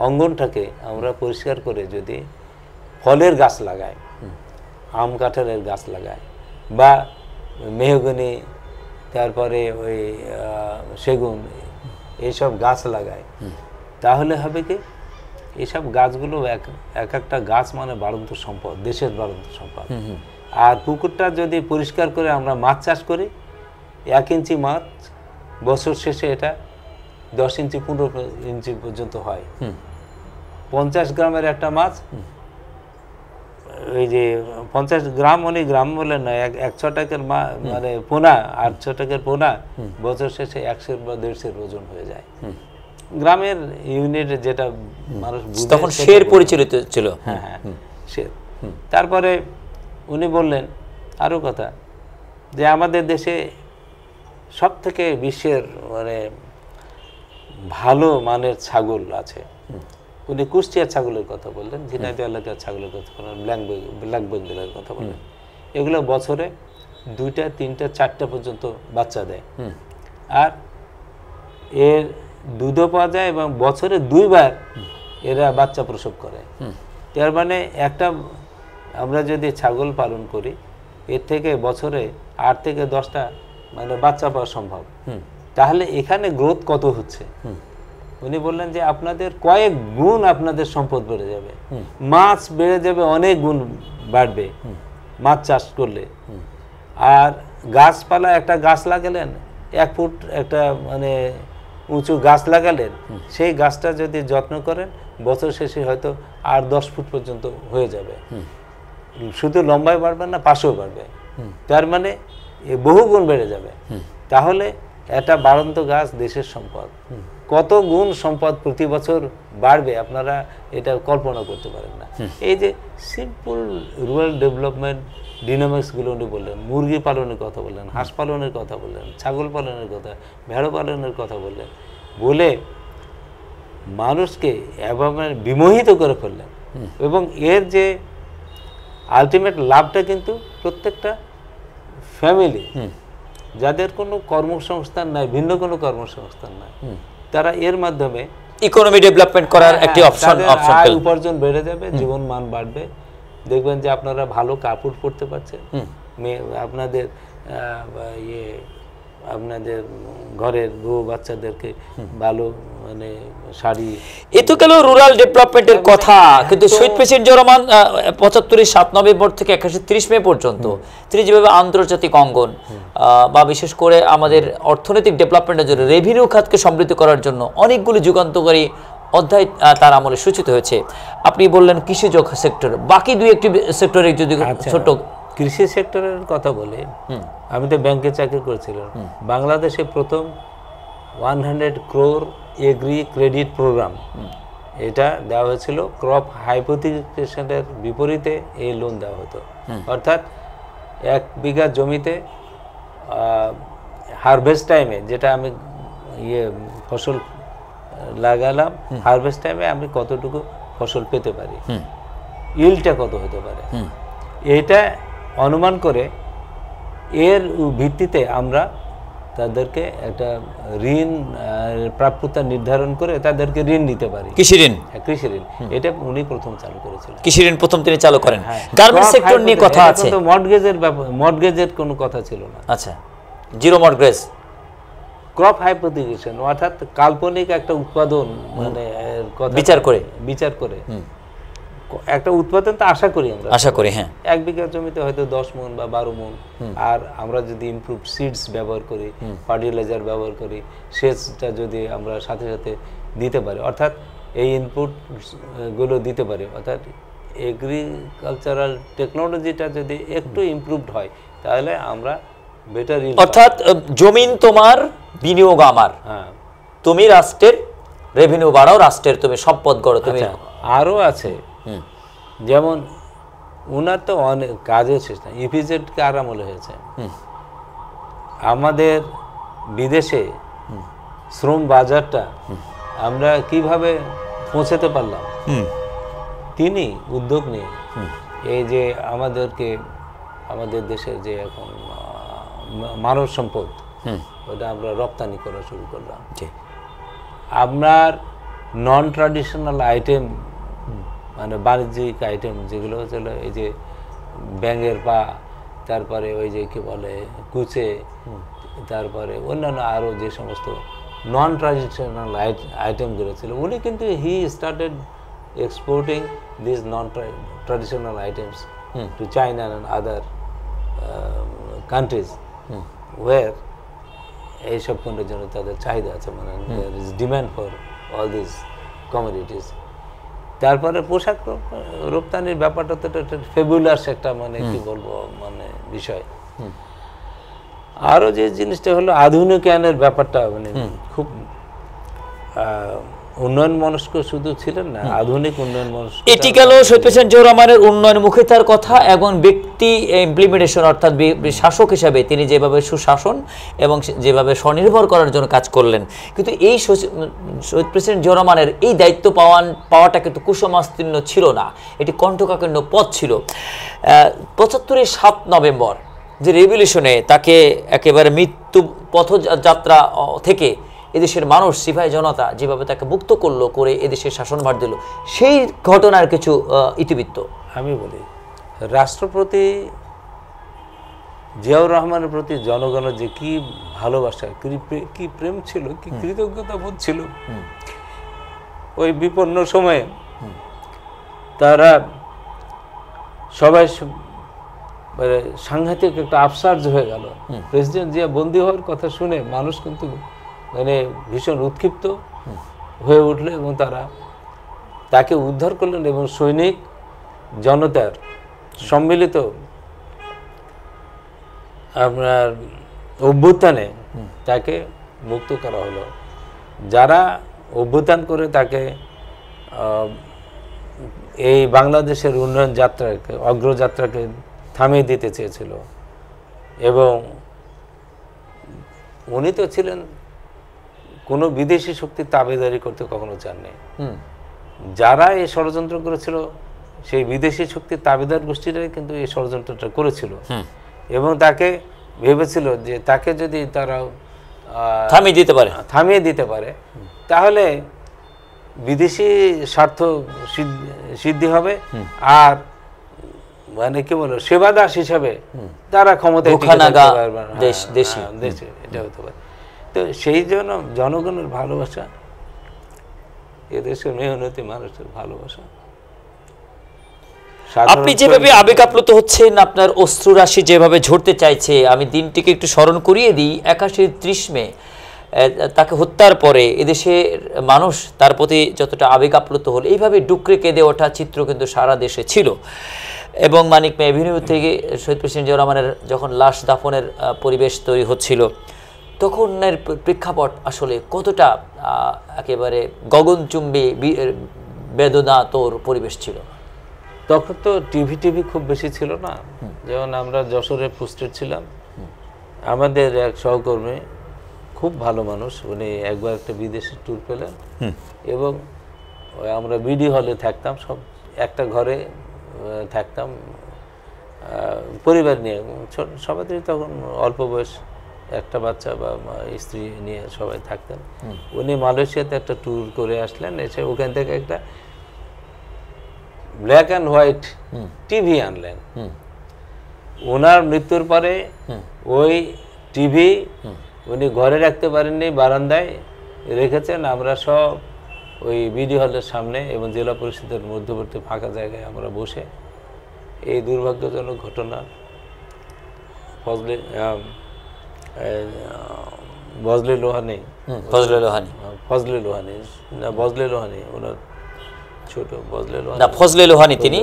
অঙ্গনটাকে আমরা পরিষ্কার করে যদি ফলের গাছ লাগাই, আম কাঁঠালের গাছ লাগাই, বা মেহগনি, তারপরে ওই সেগুন, এইসব গাছ লাগায়, তাহলে হবে কি এইসব গাছগুলো এক একটা গাছ মানে বাড়ন্ত সম্পদ, দেশের বাড়ন্ত সম্পদ। আর পুকুরটা যদি পরিষ্কার করে আমরা মাছ চাষ করি, 1 ইঞ্চি মাছ বছর শেষে এটা 10 ইঞ্চি 15 ইঞ্চি পর্যন্ত হয়। 50 গ্রামের একটা মাছ, ওই যে 50 গ্রাম উনি গ্রাম বলে না, 100 টাকার মানে পোনা, 800 টাকার পোনা বছর শেষে 100 বা 150 ওজন হয়ে যায়। গ্রামের ইউনিটে যেটা মানুষ তখন শের পরিচালিত ছিল। হ্যাঁ হ্যাঁ শের। তারপরে উনি বললেন আরও কথা, যে আমাদের দেশে সব থেকে বিশ্বের মানে ভালো মানের ছাগল আছে। উনি কুষ্টিয়ার ছাগলের কথা বললেন, ঝিনাইদহ এলাকার ছাগলের কথা বললেন, ব্ল্যাক বেঙ্গলের কথা বললেন। এগুলো বছরে 2টা 3টা 4টা পর্যন্ত বাচ্চা দেয়, আর এর দুধও পাওয়া যায়, এবং বছরে 2 বার এরা বাচ্চা প্রসব করে। তার মানে একটা আমরা যদি ছাগল পালন করি, এর থেকে বছরে 8 থেকে 10টা মানে বাচ্চা পাওয়া সম্ভব। তাহলে এখানে গ্রোথ কত হচ্ছে? উনি বললেন যে আপনাদের কয়েক গুণ আপনাদের সম্পদ বেড়ে যাবে, মাছ বেড়ে যাবে, অনেক গুণ বাড়বে মাছ চাষ করলে। আর গাছপালা, একটা গাছ লাগালেন, 1 ফুট একটা মানে উঁচু গাছ লাগালেন, সেই গাছটা যদি যত্ন করেন বছর শেষে হয়তো 8-10 ফুট পর্যন্ত হয়ে যাবে। শুধু লম্বায় বাড়বে না, পাশেও বাড়বে। তার মানে বহু গুণ বেড়ে যাবে। তাহলে একটা বাড়ন্ত গাছ দেশের সম্পদ, কত গুণ সম্পদ প্রতি বছর বাড়বে আপনারা এটা কল্পনা করতে পারেন না। এই যে সিম্পল রুরাল ডেভেলপমেন্ট ডিনামিক্সগুলো উনি বললেন, মুরগি পালনের কথা বললেন, হাঁস পালনের কথা বললেন, ছাগল পালনের কথা, ভেড়া পালনের কথা বললেন, বলে মানুষকে এভাবে বিমোহিত করে ফেললেন। এবং এর যে আলটিমেট লাভটা কিন্তু প্রত্যেকটা ফ্যামিলি যাদের কোনো কর্মসংস্থান নাই, ভিন্ন কোনো কর্মসংস্থান নাই, তারা এর মাধ্যমে ইকোনমি ডেভেলপমেন্ট করার একটি অপশন আয় উপার্জন বেড়ে যাবে, জীবন মান বাড়বে। দেখবেন যে আপনারা ভালো কাপড় পরতে পারছেন, আপনাদের আপনাদের ঘরের বউ বাচ্চাদেরকে ভালো মানে শাড়ি। এ তো গেল রুরাল ডেভেলপমেন্টের কথা, কিন্তু শহীদ প্রেসিডেন্ট জিয়া রহমান 75 7 নভেম্বর থেকে 31 মে পর্যন্ত তিনি যেভাবে আন্তর্জাতিক অঙ্গন বা বিশেষ করে আমাদের অর্থনৈতিক ডেভেলপমেন্টের জন্য রেভিনিউ খাতকে সমৃদ্ধ করার জন্য অনেকগুলি যুগান্তকারী অধ্যায় তার আমলে সূচিত হয়েছে। আপনি বললেন কৃষিজ সেক্টর, বাকি 2-1টি সেক্টরে যদি ছোট কৃষি সেক্টরের কথা বলে, আমি তো ব্যাংকে চাকরি করেছিলাম। বাংলাদেশে প্রথম 100 crore এগ্রি ক্রেডিট প্রোগ্রাম এটা দেওয়া হয়েছিল। ক্রপ হাইপোথিকেশনের বিপরীতে এই লোন দেওয়া হতো। অর্থাৎ 1 বিঘা জমিতে হারভেস্ট টাইমে, যেটা আমি ফসল লাগালাম, হারভেস্ট টাইমে আমি কতটুকু ফসল পেতে পারি, ইল্ডটা কত হতে পারে, এটা অনুমান করে এর ভিত্তিতে আমরা তাদেরকে একটা ঋণ প্রাপ্যতা নির্ধারণ করে তাদেরকে ঋণ দিতে পারি। কৃষি ঋণ, কৃষি ঋণ, এটা উনি প্রথম চালু করেছিলেন। কৃষি ঋণ প্রথম তিনি চালু করেন। গার্মেন্টস সেক্টর নিয়ে কথা আছে, কিন্তু মর্টগেজের ব্যাপার, মর্টগেজের কোনো কথা ছিল না। আচ্ছা, জিরো মর্টগেজ। ক্রপ হাইপোথিকেশন অর্থাৎ কাল্পনিক একটা উৎপাদন মানে বিচার করে একটা উৎপাদন তো আশা করি আমরা, আশা করি, হ্যাঁ, 1 বিঘা জমিতে হয়তো 10 মণ বা 12 মণ। আর আমরা যদি ইমপ্রুভ সিডস ব্যবহার করি, ফার্টিলাইজার ব্যবহার করি, সেচটা যদি আমরা সাথে সাথে দিতে পারি, অর্থাৎ এই ইনপুট গুলো দিতে পারি, অর্থাৎ এগ্রিকালচারাল টেকনোলজিটা যদি একটু ইমপ্রুভড হয় তাহলে আমরা বেটার, অর্থাৎ জমিন তোমার, বিনিয়োগ আমার, হ্যাঁ, তুমি রাষ্ট্রের রেভিনিউ বাড়াও, রাষ্ট্রের তুমি সম্পদ গড়ো। তুমি আরও আছে, যেমন ওনার তো অনেক কাজের শেষ না। ইপিজেড কার আমলে হয়েছে? আমাদের বিদেশে শ্রম বাজারটা আমরা কিভাবে পৌঁছাতে পারলাম, তিনি উদ্যোগ নিয়ে এই যে আমাদেরকে, আমাদের দেশের যে এখন মানব সম্পদ, ওটা আমরা রপ্তানি করা শুরু করলাম। আপনার নন ট্র্যাডিশনাল আইটেম মানে বাণিজ্যিক আইটেম যেগুলো হচ্ছিল এই যে ব্যাঙের পা, তারপরে ওই যে কি বলে কুচে, তারপরে অন্যান্য আরও যে সমস্ত নন ট্র্যাডিশনাল আইটেমগুলো ছিল, উনি কিন্তু he started exporting this non traditional items to China and other countries where এইসব পণ্যের জন্য তাদের চাহিদা আছে, মানে there is demand for all this commodities. তারপরে পোশাক রপ্তানির ব্যাপারটা তো ফেবুলাস একটা মানে কি বলবো মানে বিষয়। আরও যে জিনিসটা হলো আধুনিকায়নের ব্যাপারটা, মানে খুব উন্নয়ন মনস্ক শুধু ছিলেন না, আধুনিক উন্নয়ন মনস্ক। এটি গেল শহীদ প্রেসিডেন্ট জিয়াউর রহমানের উন্নয়ন মুখে তার কথা, এবং ব্যক্তি ইমপ্লিমেন্টেশন অর্থাৎ শাসক হিসাবে তিনি যেভাবে সুশাসন এবং যেভাবে স্বনির্ভর করার জন্য কাজ করলেন। কিন্তু এই শহীদ প্রেসিডেন্ট জিয়াউর রহমানের এই দায়িত্ব পাওয়াটা কিন্তু কুসমাস্তীর্ণ ছিল না, এটি কণ্ঠকাকীর্ণ পথ ছিল। ৭৫-এর ৭ নভেম্বর যে রেভলিউশনে তাকে একেবারে মৃত্যু পথযাত্রা থেকে এদেশের মানুষ, সিপাহী জনতা যেভাবে তাকে মুক্ত করলো, করে এদেশের শাসনভার দিল, সেই ঘটনার কিছু ইতিবৃত্ত আমি বলি। রাষ্ট্রপতি জিয়াউর রহমানের প্রতি জনগণের যে কি ভালোবাসা, কি প্রেম ছিল, কি কৃতজ্ঞতা বোধ ছিল। ওই বিপন্ন সময়ে তারা সবাই মানে সাংঘাতিক একটা আফসার্জ হয়ে গেল। প্রেসিডেন্ট জিয়া বন্দী হওয়ার কথা শুনে মানুষ কিন্তু মানে ভীষণ উৎক্ষিপ্ত হয়ে উঠল, এবং তারা তাকে উদ্ধার করলেন, এবং সৈনিক জনতার সম্মিলিত আপনার অভ্যুত্থানে তাকে মুক্ত করা হলো। যারা অভ্যুত্থান করে তাকে এই বাংলাদেশের উন্নয়ন যাত্রাকে, অগ্রযাত্রাকে থামিয়ে দিতে চেয়েছিল, এবং উনি তো ছিলেন কোনো বিদেশি শক্তির তাবেদারি করতে কখনো চাননি। যারা এই ষড়যন্ত্র করেছিল সেই বিদেশি শক্তির তাবেদার গোষ্ঠীরাই কিন্তু এই ষড়যন্ত্রটা করেছিল, এবং তাকে ভেবেছিল যে তাকে যদি তারা থামিয়ে দিতে পারে তাহলে বিদেশি স্বার্থ সিদ্ধি হবে, আর মানে কি বলো সেবাদাস হিসাবে তারা ক্ষমতায় দেশে এটা হতে পারে। তো সেই জন্য জনগণের ভালোবাসা, এদেশের মেহনতি মানুষের ভালোবাসা। আপনি যেভাবে আবেগ আপ্লুত হচ্ছেন, আপনার অশ্রুরাশি যেভাবে ঝরতে চাইছে, আমি দিনটিকে একটু স্মরণ করিয়ে দিই। ৮১-৩০ মে তাকে হত্যার পরে এদেশের মানুষ তার প্রতি যতটা আবেগ আপ্লুত হল, এইভাবে ডুকরে কেঁদে ওঠা চিত্র কিন্তু সারা দেশে ছিল। এবং মানিক মে এভিনিউ থেকে শহীদ প্রেসিডেন্ট জিয়াউর রহমানের যখন লাশ দাফনের পরিবেশ তৈরি হচ্ছিল, তখনের প্রেক্ষাপট আসলে কতটা একেবারে গগনচুম্বী বেদনা তোর পরিবেশ ছিল। তখন তো টিভি খুব বেশি ছিল না, যেমন আমরা যশোরে পোস্টেড ছিলাম। আমাদের এক সহকর্মী খুব ভালো মানুষ, উনি একবার একটা বিদেশি ট্যুর পেলেন, এবং আমরা বিডি হলে থাকতাম, সব একটা ঘরে থাকতাম পরিবার নিয়ে। সবাই তখন অল্প বয়স, একটা বাচ্চা বা স্ত্রী নিয়ে সবাই থাকতেন। উনি মালয়েশিয়াতে একটা ট্যুর করে আসলেন, এসে ওখান থেকে একটা ব্ল্যাক অ্যান্ড হোয়াইট টিভি আনলেন। ওনার মৃত্যুর পরে ওই টিভি উনি ঘরে রাখতে পারেননি, বারান্দায় রেখেছেন। আমরা সব ওই বিডি হলের সামনে এবং জেলা পরিষদের মধ্যবর্তী ফাঁকা জায়গায় আমরা বসে এই দুর্ভাগ্যজনক ঘটনা বজলে লোহানি ওনার ছোট ফজলে লোহানি তিনি,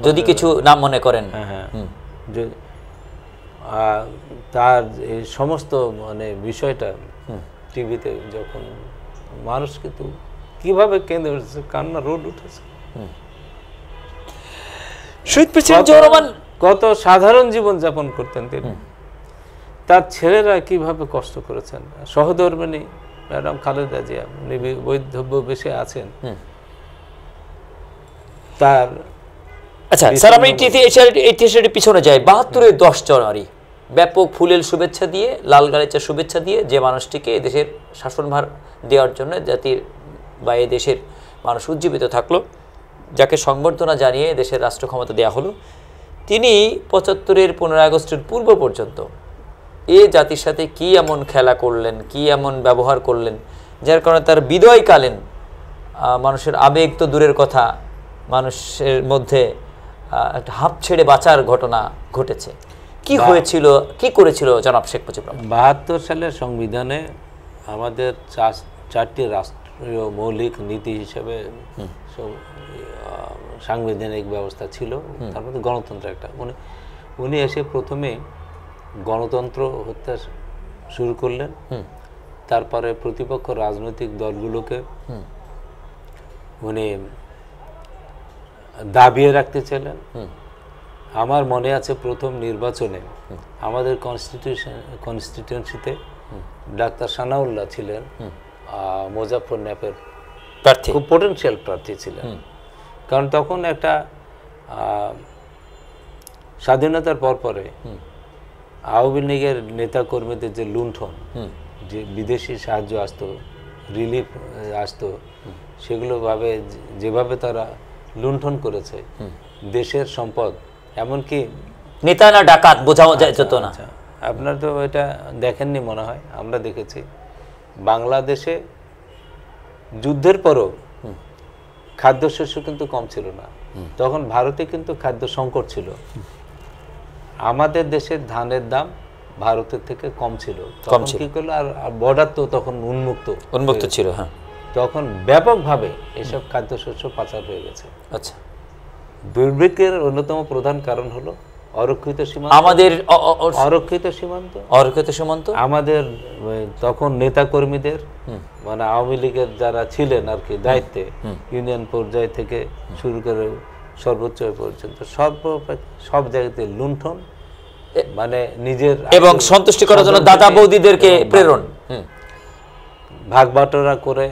যদি কিছু নাম মনে করেন। তার এই সমস্ত মানে বিষয়টা টিভিতে যখন মানুষ কিন্তু কিভাবে কেঁদে উঠেছে, কান্না রোড উঠেছে। শহীদ প্রেসিডেন্ট জিয়াউর রহমান কত সাধারণ জীবন যাপন করতেন তিনি, তার ছেলেরা কিভাবে কষ্ট করেছেন। সহধর্মিণী ম্যাডাম খালেদা জিয়া উনি বৈধব্য বেশি আছেন। তার আচ্ছা স্যার, আমি ইতিহাসের পিছনে যাই। 72-এর 10 জানুয়ারি ব্যাপক ফুলেল শুভেচ্ছা দিয়ে, লাল গালিচার শুভেচ্ছা দিয়ে যে মানুষটিকে এদেশের শাসনভার দেওয়ার জন্য জাতির বা এই দেশের মানুষ উজ্জীবিত থাকলো, যাকে সংবর্ধনা জানিয়ে দেশের রাষ্ট্র ক্ষমতা দেওয়া হলো, তিনি 75-এর 15 আগস্টের পূর্ব পর্যন্ত এ জাতির সাথে কি এমন খেলা করলেন, কি এমন ব্যবহার করলেন, যার কারণে তার বিদায়কালীন মানুষের আবেগ তো দূরের কথা, মানুষের মধ্যে একটা হাঁপ ছেড়ে বাঁচার ঘটনা ঘটেছে। কি হয়েছিল, কি করেছিল জনাব শেখ মুজিবুর রহমান? 72 সালের সংবিধানে আমাদের 4টি রাষ্ট্রীয় মৌলিক নীতি হিসেবে সাংবিধানিক ব্যবস্থা ছিল, তার মধ্যে গণতন্ত্র একটা। উনি এসে প্রথমে গণতন্ত্র হত্যা শুরু করলেন, তারপরে প্রতিপক্ষ রাজনৈতিক দলগুলোকে উনি দাবিয়ে রাখতে চাইলেন। আমার মনে আছে প্রথম নির্বাচনে আমাদের কনস্টিটিউয়েন্সিতে ডাক্তার সানাউল্লাহ ছিলেন মুজাফফর ন্যাপের প্রার্থী, খুব পোটেনশিয়াল প্রার্থী ছিলেন। কারণ তখন একটা স্বাধীনতার পরে আওয়ামী লীগের নেতাকর্মীদের যে লুণ্ঠন, যে বিদেশি সাহায্য আসতো, রিলিফ আসতো, সেগুলো যেভাবে তারা লুণ্ঠন করেছে দেশের সম্পদ, এমনকি নেতা না ডাকাত বোঝাও যেত না। আপনার তো এটা দেখেননি মনে হয়, আমরা দেখেছি বাংলাদেশে যুদ্ধের পরও খাদ্যশস্য কিন্তু কম ছিল না। তখন ভারতে কিন্তু খাদ্য সংকট ছিল। আমাদের দেশের ধানের দাম ভারতের থেকে কম ছিল। তখন কি করলো, আর বর্ডার তো তখন উন্মুক্ত ছিল। হ্যাঁ, তখন ব্যাপকভাবে এসব খাদ্যশস্য পাচার হয়ে গেছে। আচ্ছা, দুর্ভিক্ষের অন্যতম প্রধান কারণ হলো অরক্ষিত সীমান্ত। আমাদের অরক্ষিত সীমান্ত আমাদের তখন নেতা কর্মীদের, মানে আওয়ামী লীগের যারা ছিলেন আর কি দায়িত্বে, ইউনিয়ন পর্যায় থেকে শুরু করে সর্বোচ্চ পর্যন্ত সব জায়গাতে লুণ্ঠন, মানে নিজের এবং সন্তুষ্টি করার জন্য দাদা বৌদিদেরকে প্রেরণ, ভাগ বাটোয়ারা করে,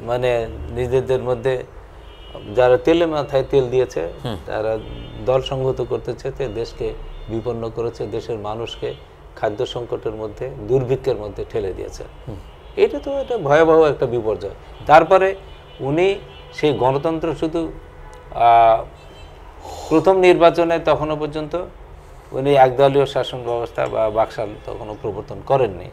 মানে নিজেদের মধ্যে যারা তেলে মাথায় তেল দিয়েছে তারা দল সংহত করতে চেয়ে দেশকে বিপন্ন করেছে, দেশের মানুষকে খাদ্য সংকটের মধ্যে, দুর্ভিক্ষের মধ্যে ঠেলে দিয়েছে। এটা তো একটা ভয়াবহ একটা বিপর্যয়। তারপরে উনি সেই গণতন্ত্র শুধু প্রথম নির্বাচনে তখনও পর্যন্ত উনি একদলীয় শাসন ব্যবস্থা বা বাকশাল তখনও প্রবর্তন করেননি।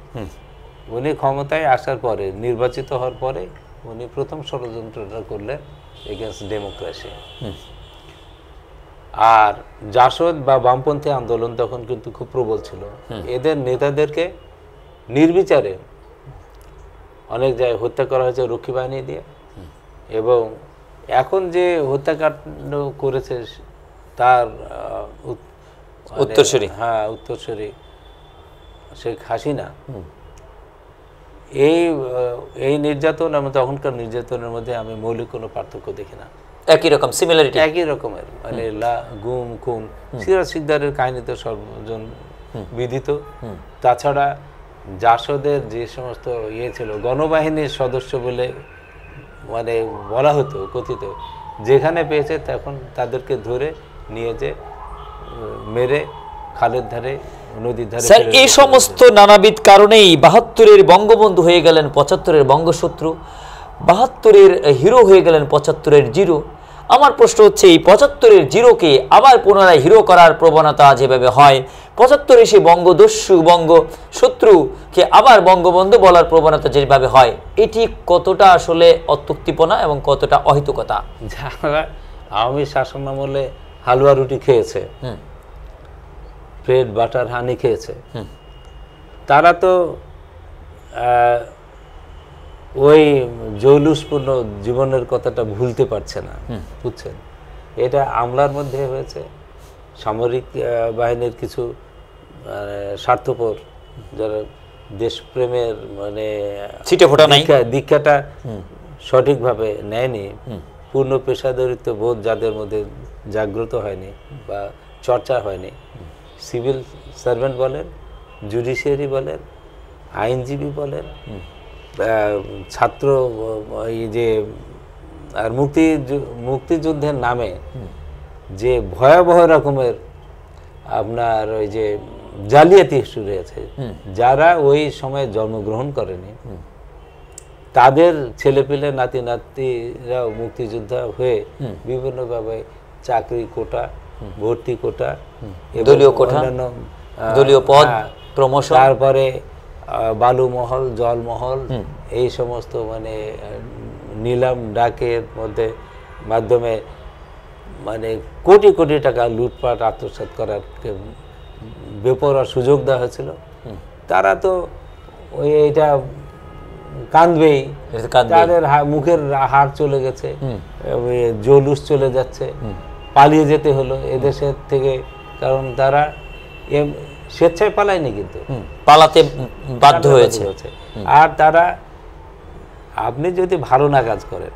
উনি ক্ষমতায় আসার পরে, নির্বাচিত হওয়ার পরে উনি প্রথম ষড়যন্ত্রটা করলেন এগেইনস্ট ডেমোক্রেসি। আর জাসদ বা বামপন্থী আন্দোলন তখন কিন্তু খুব প্রবল ছিল। এদের নেতাদেরকে নির্বিচারে অনেক জায়গায় হত্যা করা হয়েছে রক্ষী বাহিনী দিয়ে। এবং এখন যে হত্যাকাণ্ড করেছে তার উত্তরসূরি শেখ হাসিনা, এই নির্যাতন এবং তখনকার নির্যাতনের মধ্যে আমি মৌলিক কোনো পার্থক্য দেখি না। একই রকম সিমিলারিটি, একই রকমের, মানে গুম খুন। সিরাজ সিকদারের কাহিনী তো সর্বজন বিদিত। তাছাড়া জাসদের যে সমস্ত ছিল, গণবাহিনীর সদস্য বলে মানে বলা হতো, কথিত, যেখানে পেয়েছে তখন তাদেরকে ধরে নিয়ে যে মেরে খালের ধারে, নদীর ধারে। স্যার, এই সমস্ত নানাবিধ কারণেই ৭২-এর বঙ্গবন্ধু হয়ে গেলেন ৭৫-এর বঙ্গশত্রু, ৭২-এর হিরো হয়ে গেলেন ৭৫-এর জিরো। আমার প্রশ্ন হচ্ছে, এই ৭৫-এর জিরোকে আবার পুনরায় হিরো করার প্রবণতা যেভাবে হয়, ৭৫-এ সেই বঙ্গদস্যু বঙ্গশত্রুকে আবার বঙ্গবন্ধু বলার প্রবণতা যেভাবে হয়, এটি কতটা আসলে অত্যুক্তিপনা এবং কতটা অহেতুকতা? যারা আওয়ামী শাসন আমলে হালুয়া রুটি খেয়েছে, ব্রেড বাটার হানি খেয়েছে, তারা তো ওই জৌলুসপূর্ণ জীবনের কথাটা ভুলতে পারছে না, বুঝছেন? এটা আমলার মধ্যে হয়েছে, সামরিক বাহিনীর কিছু স্বার্থপর যারা দেশপ্রেমের মানে দীক্ষাটা সঠিকভাবে নেয়নি, পূর্ণ পেশাদারিত্ব বোধ যাদের মধ্যে জাগ্রত হয়নি বা চর্চা হয়নি, সিভিল সার্ভেন্ট বলেন, জুডিশিয়ারি বলেন, আইনজীবী বলেন, ছাত্র, এই যে আর মুক্তিযুদ্ধের নামে যে ভয়াবহ রকমের আপনার ওই যে জালিয়াতি শুরু হয়েছে, যারা ওই সময় জন্মগ্রহণ করেনি তাদের ছেলেপিলে নাতি নাতিরাও মুক্তিযোদ্ধা হয়ে বিভিন্নভাবে চাকরি কোটা, ভর্তি কোটা, দলীয় কোটা, দলীয় পদ, প্রমোশন, তারপরে বালুমহল, জলমহল, এই সমস্ত মানে নিলাম ডাকের মাধ্যমে মানে কোটি কোটি টাকা লুটপাট আত্মসাৎ করার বেপরোয়া সুযোগ দেওয়া হয়েছিল। তারা তো ওই এইটা কাঁদবেই, তাদের মুখের হাড় চলে গেছে, জৌলুস চলে যাচ্ছে, পালিয়ে যেতে হলো এদেশের থেকে, কারণ তারা স্বেচ্ছায় পালায়নি, কিন্তু পালাতে বাধ্য হয়েছে। আর তারা, আপনি যদি ভালো না কাজ করেন,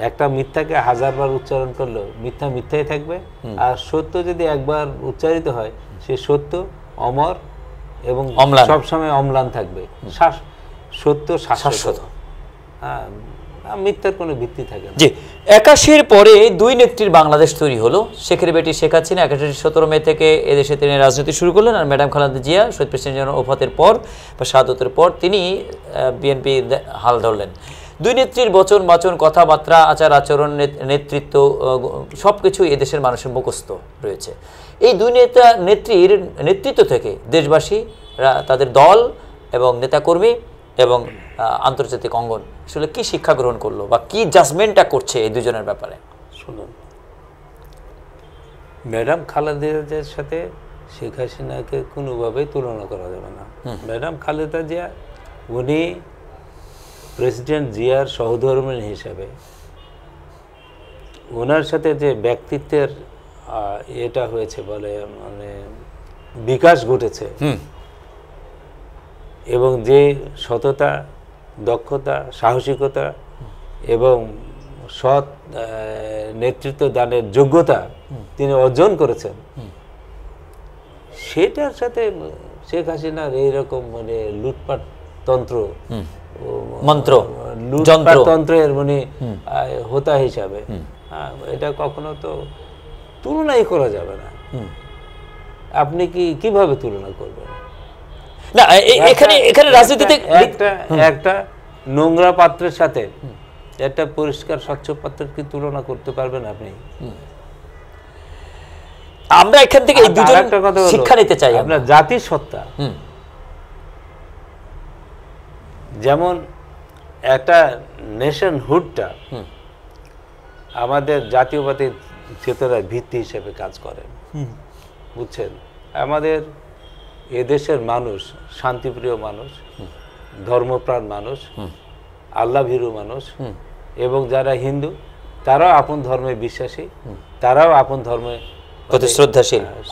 একটা মিথ্যাকে 1000বার উচ্চারণ করলেও মিথ্যা মিথ্যাই থাকবে, আর সত্য যদি একবার উচ্চারিত হয় সে সত্য অমর এবং সবসময় অম্লান থাকবে। সত্য শাশ্বত, হ্যাঁ, মিথ্যার কোনো ভিত্তি থাকে না। জি, 81-এর পরে দুই নেত্রীর বাংলাদেশ তৈরি হলো। শেখের বেটি শেখ হাসিনা 17 মে থেকে এদেশে তিনি রাজনীতি শুরু করলেন, আর ম্যাডাম খালেদা জিয়া শহীদ প্রেসিডেন্ট ওফাতের পর বা শাহাদতের পর তিনি বিএনপি হাল ধরলেন। দুই নেত্রীর বচন বাচন, কথাবার্তা, আচার আচরণ, নেতৃত্ব সবকিছু এদেশের মানুষের মুখস্থ রয়েছে। এই দুই নেত্রীর নেতৃত্ব থেকে দেশবাসী, তাদের দল এবং নেতাকর্মী এবং আন্তর্জাতিক অঙ্গন আসলে কি শিক্ষা গ্রহণ করলো বা কি জাজমেন্টটা করছে এই দুজনের ব্যাপারে? শুনুন, ম্যাডাম খালেদা জিয়ার সাথে শেখ হাসিনাকে কোনোভাবেই তুলনা করা যাবে না। ম্যাডাম খালেদা জিয়া, উনি প্রেসিডেন্ট জিয়ার সহধর্মিণী হিসাবে ওনার সাথে যে ব্যক্তিত্বের এটা হয়েছে বলে মানে বিকাশ ঘটেছে, এবং যে সততা, দক্ষতা, সাহসিকতা এবং সৎ নেতৃত্ব দানের যোগ্যতা তিনি অর্জন করেছেন, সেটার সাথে শেখ হাসিনার এইরকম মানে লুটপাট তন্ত্র, তন্ত্রের মানে হোতা হিসাবে, এটা কখনো তো তুলনাই করা যাবে না। আপনি কিভাবে তুলনা করবেন? না, এখানে রাজনীতিতে একটা নোংরা পাত্রের সাথে একটা পরিষ্কার স্বচ্ছ পাত্রের কি তুলনা করতে পারবেন আপনি? আমরা এখান থেকে এই দুজন শিক্ষা নিতে চাই। আমরা জাতির সত্তা, যেমন একটা নেশনহুডটা আমাদের জাতীয়বাদী চেতনার ভিত্তি হিসেবে কাজ করে, বুঝছেন? আমাদের এদেশের মানুষ শান্তিপ্রিয় মানুষ, ধর্মপ্রাণ মানুষ, আল্লাহভীরু মানুষ, এবং যারা হিন্দু তারাও আপন ধর্মে বিশ্বাসী, তারাও আপন ধর্মে প্রতি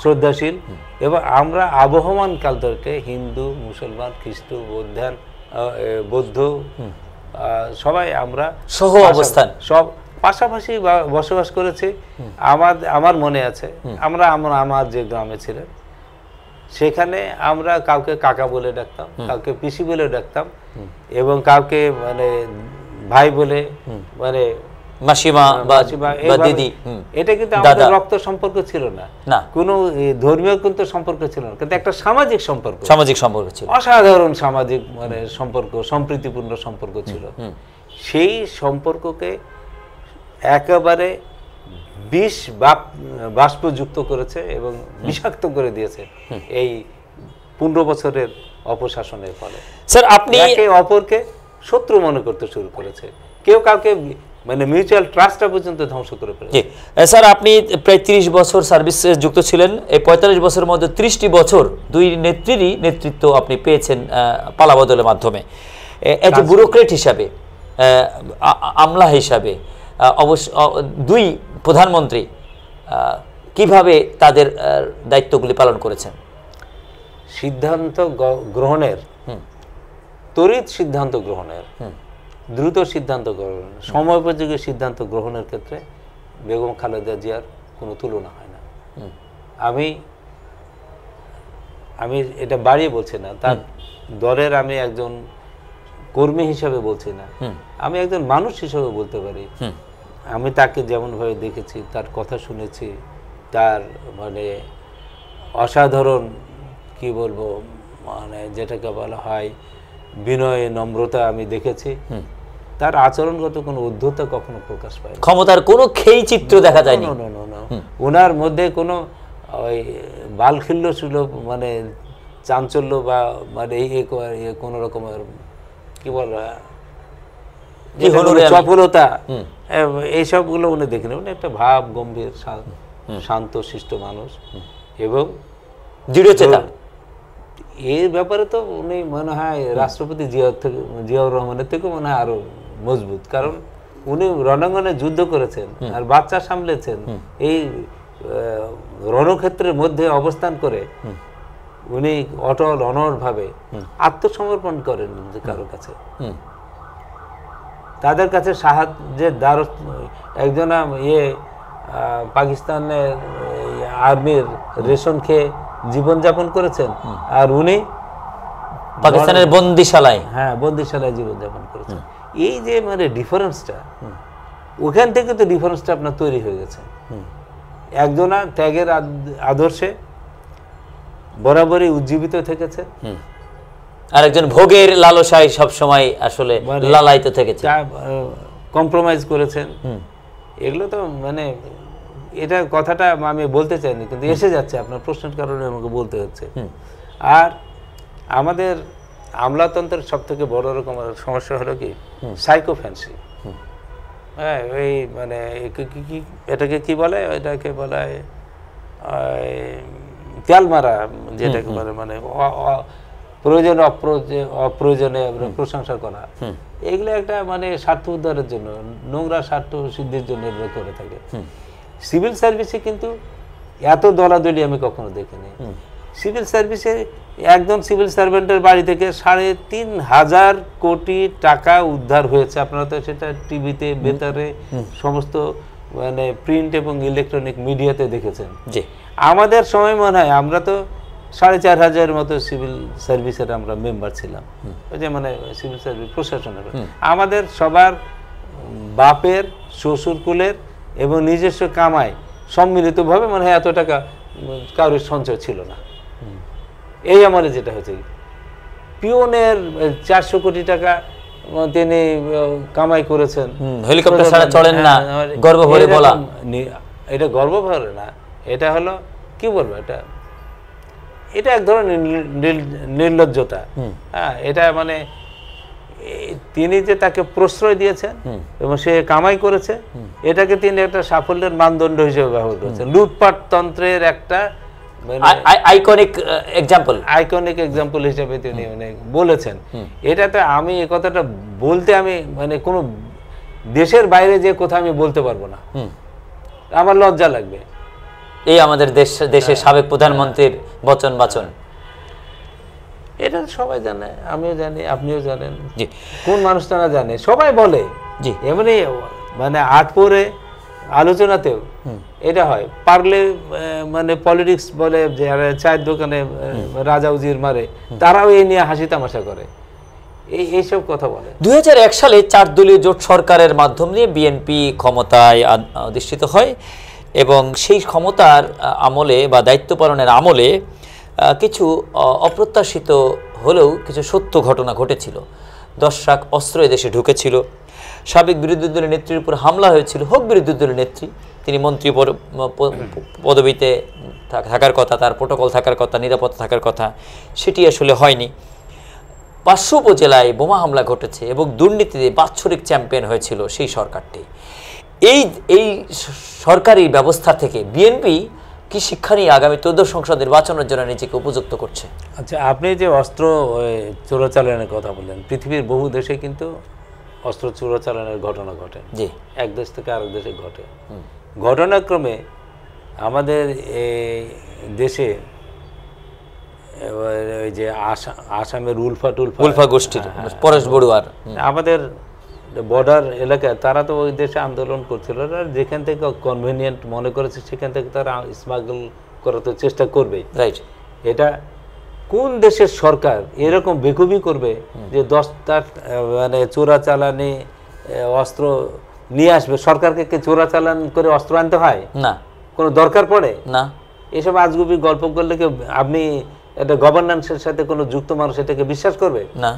শ্রদ্ধাশীল, এবং আমরা আবহমান কাল ধরে হিন্দু, মুসলমান, খ্রিস্ট, বৌদ্ধ সবাই আমরা সহ অবস্থান, সব পাশাপাশি বসবাস করেছি। আমার মনে আছে, আমার যে গ্রামে ছিলেন সেখানে আমরা কাউকে কাকা বলে ডাকতাম, কাউকে পিসি বলে ডাকতাম, এবং কাউকে মানে ভাই বলে মানে মাসিমা বা দিদি, এটা কিন্তু আমাদের রক্ত সম্পর্ক ছিল না, কোনো ধর্মীয় কিন্তু সম্পর্ক ছিল না, কিন্তু একটা সামাজিক সম্পর্ক ছিল, অসাধারণ সামাজিক মানে সম্পর্ক, সম্প্রীতিপূর্ণ সম্পর্ক ছিল। সেই সম্পর্ককে একেবারে বিষ বাষ্পযুক্ত করেছে এবং বিষাক্ত করে দিয়েছে এই 15 বছরের অপশাসনের ফলে। স্যার, আপনি একে অপরকে শত্রু মনে করতে শুরু করেছে, কেউ কাউকে মানে মিউচুয়াল ট্রাস্টটা পর্যন্ত ধ্বংস করে ফেলেছে। স্যার, আপনি প্রায় 30 বছর সার্ভিসে যুক্ত ছিলেন। এই 45 বছরের মধ্যে 30টি বছর দুই নেত্রীরই নেতৃত্ব আপনি পেয়েছেন পালাবদলের মাধ্যমে। একজন ব্যুরোক্রেট হিসাবে, আমলা হিসাবে, অবশ্য দুই প্রধানমন্ত্রী কিভাবে তাদের দায়িত্বগুলি পালন করেছেন? সিদ্ধান্ত গ্রহণের, তড়িৎ সিদ্ধান্ত গ্রহণের, দ্রুত সিদ্ধান্ত গ্রহণের, সময়োপযোগী সিদ্ধান্ত গ্রহণের ক্ষেত্রে বেগম খালেদা জিয়ার কোনো তুলনা হয় না। আমি এটা বাড়িয়ে বলছি না, তার দলের আমি একজন কর্মী হিসাবে বলছি না, আমি একজন মানুষ হিসাবে বলতে পারি। আমি তাকে যেমনভাবে দেখেছি, তার কথা শুনেছি, তার মানে অসাধারণ কি বলবো, মানে যেটাকে বলা হয় বিনয় নম্রতা আমি দেখেছি। তার আচরণগত কোনো উদ্ধতা কখনো প্রকাশ পায়, ক্ষমতার কোনো খেই চিত্র দেখা যায়নি। ওনার মধ্যে কোনো ওই বালখিল্য ছিল, মানে চাঞ্চল্য বা মানে কোনো রকমের কি বলা চপলতা, এইসবগুলো উনি দেখিনি। উনি একটা ভাব গম্ভীর, শান্ত শিষ্ট মানুষ এবং দৃঢ়চেতা। এই ব্যাপারে তো উনি মনে হয় রাষ্ট্রপতি জিয়াউর রহমানের থেকে মনে হয় আরো মজবুত, কারণ উনি রণাঙ্গনে যুদ্ধ করেছেন আর বাচ্চা সামলেছেন। এই রণক্ষেত্রের মধ্যে অবস্থান করে উনি অটল অনড় ভাবে আত্মসমর্পণ করেন কারোর কাছে, তাদের কাছে সাহায্যের দ্বার। একজনা পাকিস্তানের আর্মির রেশন খেয়ে জীবনযাপন করেছেন, আর উনি পাকিস্তানের বন্দিশালায়, বন্দিশালায় জীবনযাপন করেছেন। এই যে মানে ডিফারেন্সটা, ওখান থেকে তো ডিফারেন্সটা আপনার তৈরি হয়ে গেছে। একজনা ত্যাগের আদর্শে বরাবরই উজ্জীবিত থেকেছে, আরেকজন ভোগের লালসায় সবসময় আসলে লালায়িত থেকেছে, কম্প্রোমাইজ করেছেন। এগুলো তো মানে এটা কথাটা আমি বলতে চাইনি, কিন্তু এসে যাচ্ছে আপনার প্রশ্নের কারণে আমাকে বলতে হচ্ছে। আর আমাদের আমলাতন্ত্রের সব থেকে বড় রকমের সমস্যা হলো কি সাইকোফ্যান্সি। হ্যাঁ, এই মানে এটাকে কি বলে, এটাকে বলা হয় তেল মারা, যেটাকে বলে মানে প্রয়োজনে অপ্রয়োজনে প্রশংসা করা। এগুলো একটা মানে স্বার্থ উদ্ধারের জন্য, নোংরা স্বার্থ সিদ্ধির জন্য এগুলো করে থাকে। সিভিল সার্ভিসে কিন্তু এত দলাদলি আমি কখনো দেখিনি। সিভিল সার্ভিসে একজন সিভিল সার্ভেন্টের বাড়ি থেকে 3,500 কোটি টাকা উদ্ধার হয়েছে। আপনারা তো সেটা টিভিতে, বেতারে, সমস্ত মানে প্রিন্ট এবং ইলেকট্রনিক মিডিয়াতে দেখেছেন। আমাদের সময় মনে হয় আমরা তো 4,500 মতো সিভিল সার্ভিসের আমরা মেম্বার ছিলাম, ওই যে মানে সিভিল সার্ভিস প্রশাসনের। আমাদের সবার বাপের, শ্বশুরকুলের এবং নিজস্ব কামাই সম্মিলিতভাবে মনে হয় এত টাকা কারোর সঞ্চয় ছিল না। এই আমাদের যেটা হচ্ছে, পিওনের 400 কোটি টাকা তিনি কামাই করেছেন। হেলিকপ্টার ছাড়া চলেন না, গর্ব ভরে বলা। এটা গর্ব ভরে না, এটা হলো কি বলবো, এটা এক ধরনের নির্লজ্জতা। হ্যাঁ, এটা মানে তিনি যে তাকে প্রশ্রয় দিয়েছেন এবং সে কামাই করেছে, এটাকে তিনি একটা সাফল্যের মানদণ্ড হিসেবে ব্যবহার করেছেন। লুটপাট তন্ত্রের একটা আইকনিক এক্সাম্পল হিসেবে তিনি বলেছেন। এটাতে আমি এই কথাটা বলতে আমি মানে কোনো দেশের বাইরে যে কথা আমি বলতে পারবো না, আমার লজ্জা লাগবে। এই আমাদের দেশের সাবেক প্রধানমন্ত্রীর বচন বাচন, এটা সবাই জানে, আমিও জানি, আপনিও জানেন, কোন মানুষটা না জানে, সবাই বলে। এমনি মানে আটপোরে আলোচনাতেও এটা হয়, পারলে মানে পলিটিক্স বলে, যারা চায়ের দোকানে রাজা উজির মারে, তারাও এই নিয়ে হাসি তামাশা করে। এইসব কথা বলে। 2001 সালে 4 দলীয় জোট সরকারের মাধ্যম দিয়ে বিএনপি ক্ষমতায় অধিষ্ঠিত হয় এবং সেই ক্ষমতার আমলে বা দায়িত্ব পালনের আমলে কিছু অপ্রত্যাশিত হলেও কিছু সত্য ঘটনা ঘটেছিল। 10 লাখ অস্ত্র এদেশে ঢুকেছিল, সাবেক বিরোধী দলের নেত্রীর উপর হামলা হয়েছিল। হোক বিরোধী দলের নেত্রী, তিনি মন্ত্রী পদবিতে থাকার কথা, তার প্রোটোকল থাকার কথা, নিরাপত্তা থাকার কথা, সেটি আসলে হয়নি। 500 উপজেলায় বোমা হামলা ঘটেছে এবং দুর্নীতিতে বাৎসরিক চ্যাম্পিয়ন হয়েছিল সেই সরকারটি। এই সরকারি ব্যবস্থা থেকে বিএনপি কি শিক্ষা নিয়ে আগামী 14 সংসদ নির্বাচনের জন্য নিজেকে উপযুক্ত করছে? আচ্ছা, আপনি যে অস্ত্র চোরাচালানের কথা বললেন, পৃথিবীর বহু দেশে কিন্তু অস্ত্র চোরাচালানের ঘটনা ঘটে, জি, এক দেশ থেকে আরেক দেশে ঘটে। ঘটনাক্রমে আমাদের দেশে ওই যে আসামের উলফা গোষ্ঠীর পরেশ বড়ুয়ার আমাদের বর্ডার এলাকায় তারা তো ওই দেশে আন্দোলন করছিল, আর যেখান থেকে কনভেনিয়েন্ট মনে করেছে সেখান থেকে তারা স্মাগল করার তো চেষ্টা করবেই, রাইট। এটা কোন দেশের সরকার এরকম বেকুবি করবে যে 10টা মানে চোরাচালানি অস্ত্র নিয়ে আসবে? সরকারকে চোরাচালান করে অস্ত্র আনতে হয় না, কোনো দরকার পড়ে না। এসব আজগুবি গল্প করলে কি আপনি এটা গভর্নেন্সের সাথে কোনো যুক্ত মানুষ এটাকে বিশ্বাস করবে? না,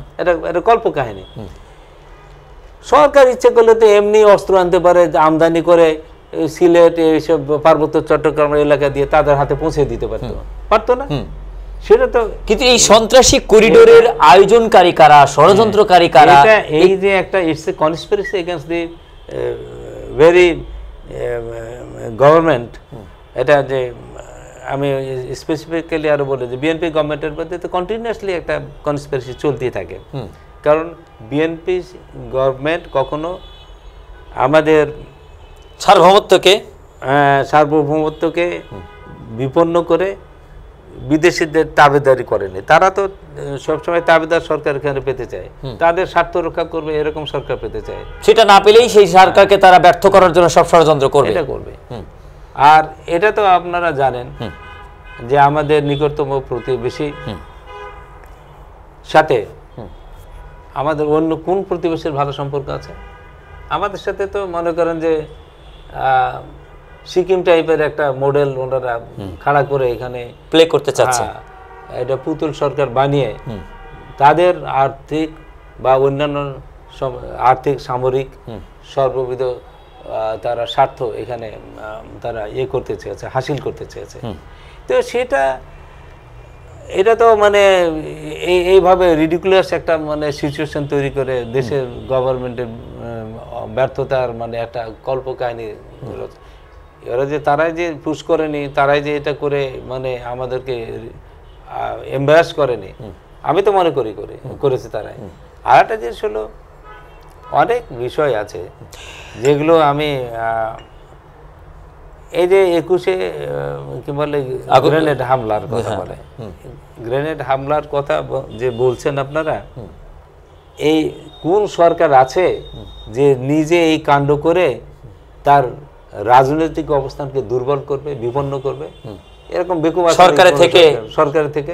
এটা গল্প কাহিনী। সরকার ইচ্ছে করলে তো এমনি অস্ত্র আনতে পারে, আমদানি করে সিলেট এইসব পার্বত্য চট্টগ্রাম এলাকা দিয়ে তাদের হাতে পৌঁছে দিতে পারতো না? সেটা তো, কিন্তু এই সন্ত্রাসী করিডোরের আয়োজনকারী কারা, ষড়যন্ত্রকারী কারা? এই যে একটা it's a conspiracy against the very government. এটা যে আমি স্পেসিফিক্যালি আরো বলি যে বিএনপি গভর্নমেন্টের মধ্যে তো কন্টিনিউয়াসলি একটা কনস্পিরেসি চলতেই থাকে, কারণ বিএনপি গভর্নমেন্ট কখনো আমাদের সার্বভৌমত্বকে বিপন্ন করে বিদেশিদের তাবেদারি করেনি। তারা তো সবসময় তাবেদার সরকার এখানে পেতে চায়, তাদের স্বার্থ রক্ষা করবে এরকম সরকার পেতে চায়। সেটা না পেলেই সেই সরকারকে তারা ব্যর্থ করার জন্য সব ষড়যন্ত্র করবে, এটা করবে। আর এটা তো আপনারা জানেন যে আমাদের নিকটতম প্রতিবেশী সাথে আমাদের অন্য কোন প্রতিবেশীর ভালো সম্পর্ক আছে? আমাদের সাথে তো মনে করেন যে সিকিম টাইপের একটা মডেল ওনারা খাড়া করে এখানে প্লে করতে চাচ্ছে, এটা পুতুল সরকার বানিয়ে তাদের আর্থিক বা অন্যান্য আর্থিক সামরিক সর্ববিধ তারা স্বার্থ এখানে তারা করতে চেয়েছে, হাসিল করতে চেয়েছে। তো এটা তো মানে এইভাবে রিডিকুলাস একটা মানে সিচুয়েশন তৈরি করে দেশের গভর্নমেন্টের ব্যর্থতার মানে একটা কল্পকাহিনী। এরা যে তারাই যে পুশ করেনি, তারাই যে এটা করে মানে আমাদেরকে এম্বারাস করেনি, আমি তো মনে করি করেছে তারাই। আর একটা জিনিস হলো, অনেক বিষয় আছে যেগুলো আমি এই যে 21-এ কি বলে গ্রেনেড হামলার কথা বলে, গ্রেনেড হামলার কথা যে বলছেন আপনারা, এই কোন সরকার আছে যে নিজে এই কাণ্ড করে তার রাজনৈতিক অবস্থানকে দুর্বল করবে, বিপন্ন করবে? এরকম বেকুব সরকারের থেকে।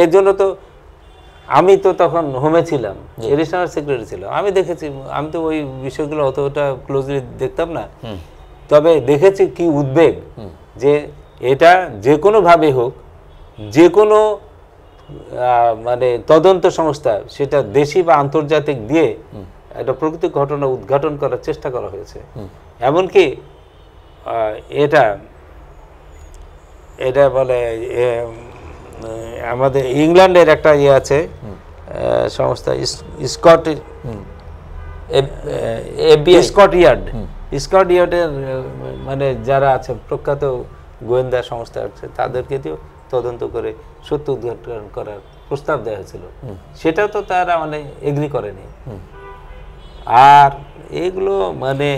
এর জন্য তো আমি তো তখন হোমে ছিলাম, এডিশনাল সেক্রেটারি ছিলাম, আমি দেখেছি। আমি তো ওই বিষয়গুলো অতটা ক্লোজলি দেখতাম না, তবে দেখেছি কি উদ্বেগ যে এটা যে কোনোভাবে হোক, যে কোনো মানে তদন্ত সংস্থা, সেটা দেশি বা আন্তর্জাতিক দিয়ে একটা প্রকৃত ঘটনা উদ্ঘাটন করার চেষ্টা করা হয়েছে। এমনকি এটা বলে আমাদের ইংল্যান্ডের একটা আছে সংস্থা, স্কটইয়ার্ডের মানে যারা আছে প্রখ্যাত গোয়েন্দা সংস্থা আছে, তাদেরকে দিয়েও তদন্ত করে সত্য উদ্ঘাটন করার প্রস্তাব দেওয়া হয়েছিল। সেটা তো তারা মানে এগ্রি করেনি। আর এগুলো মানে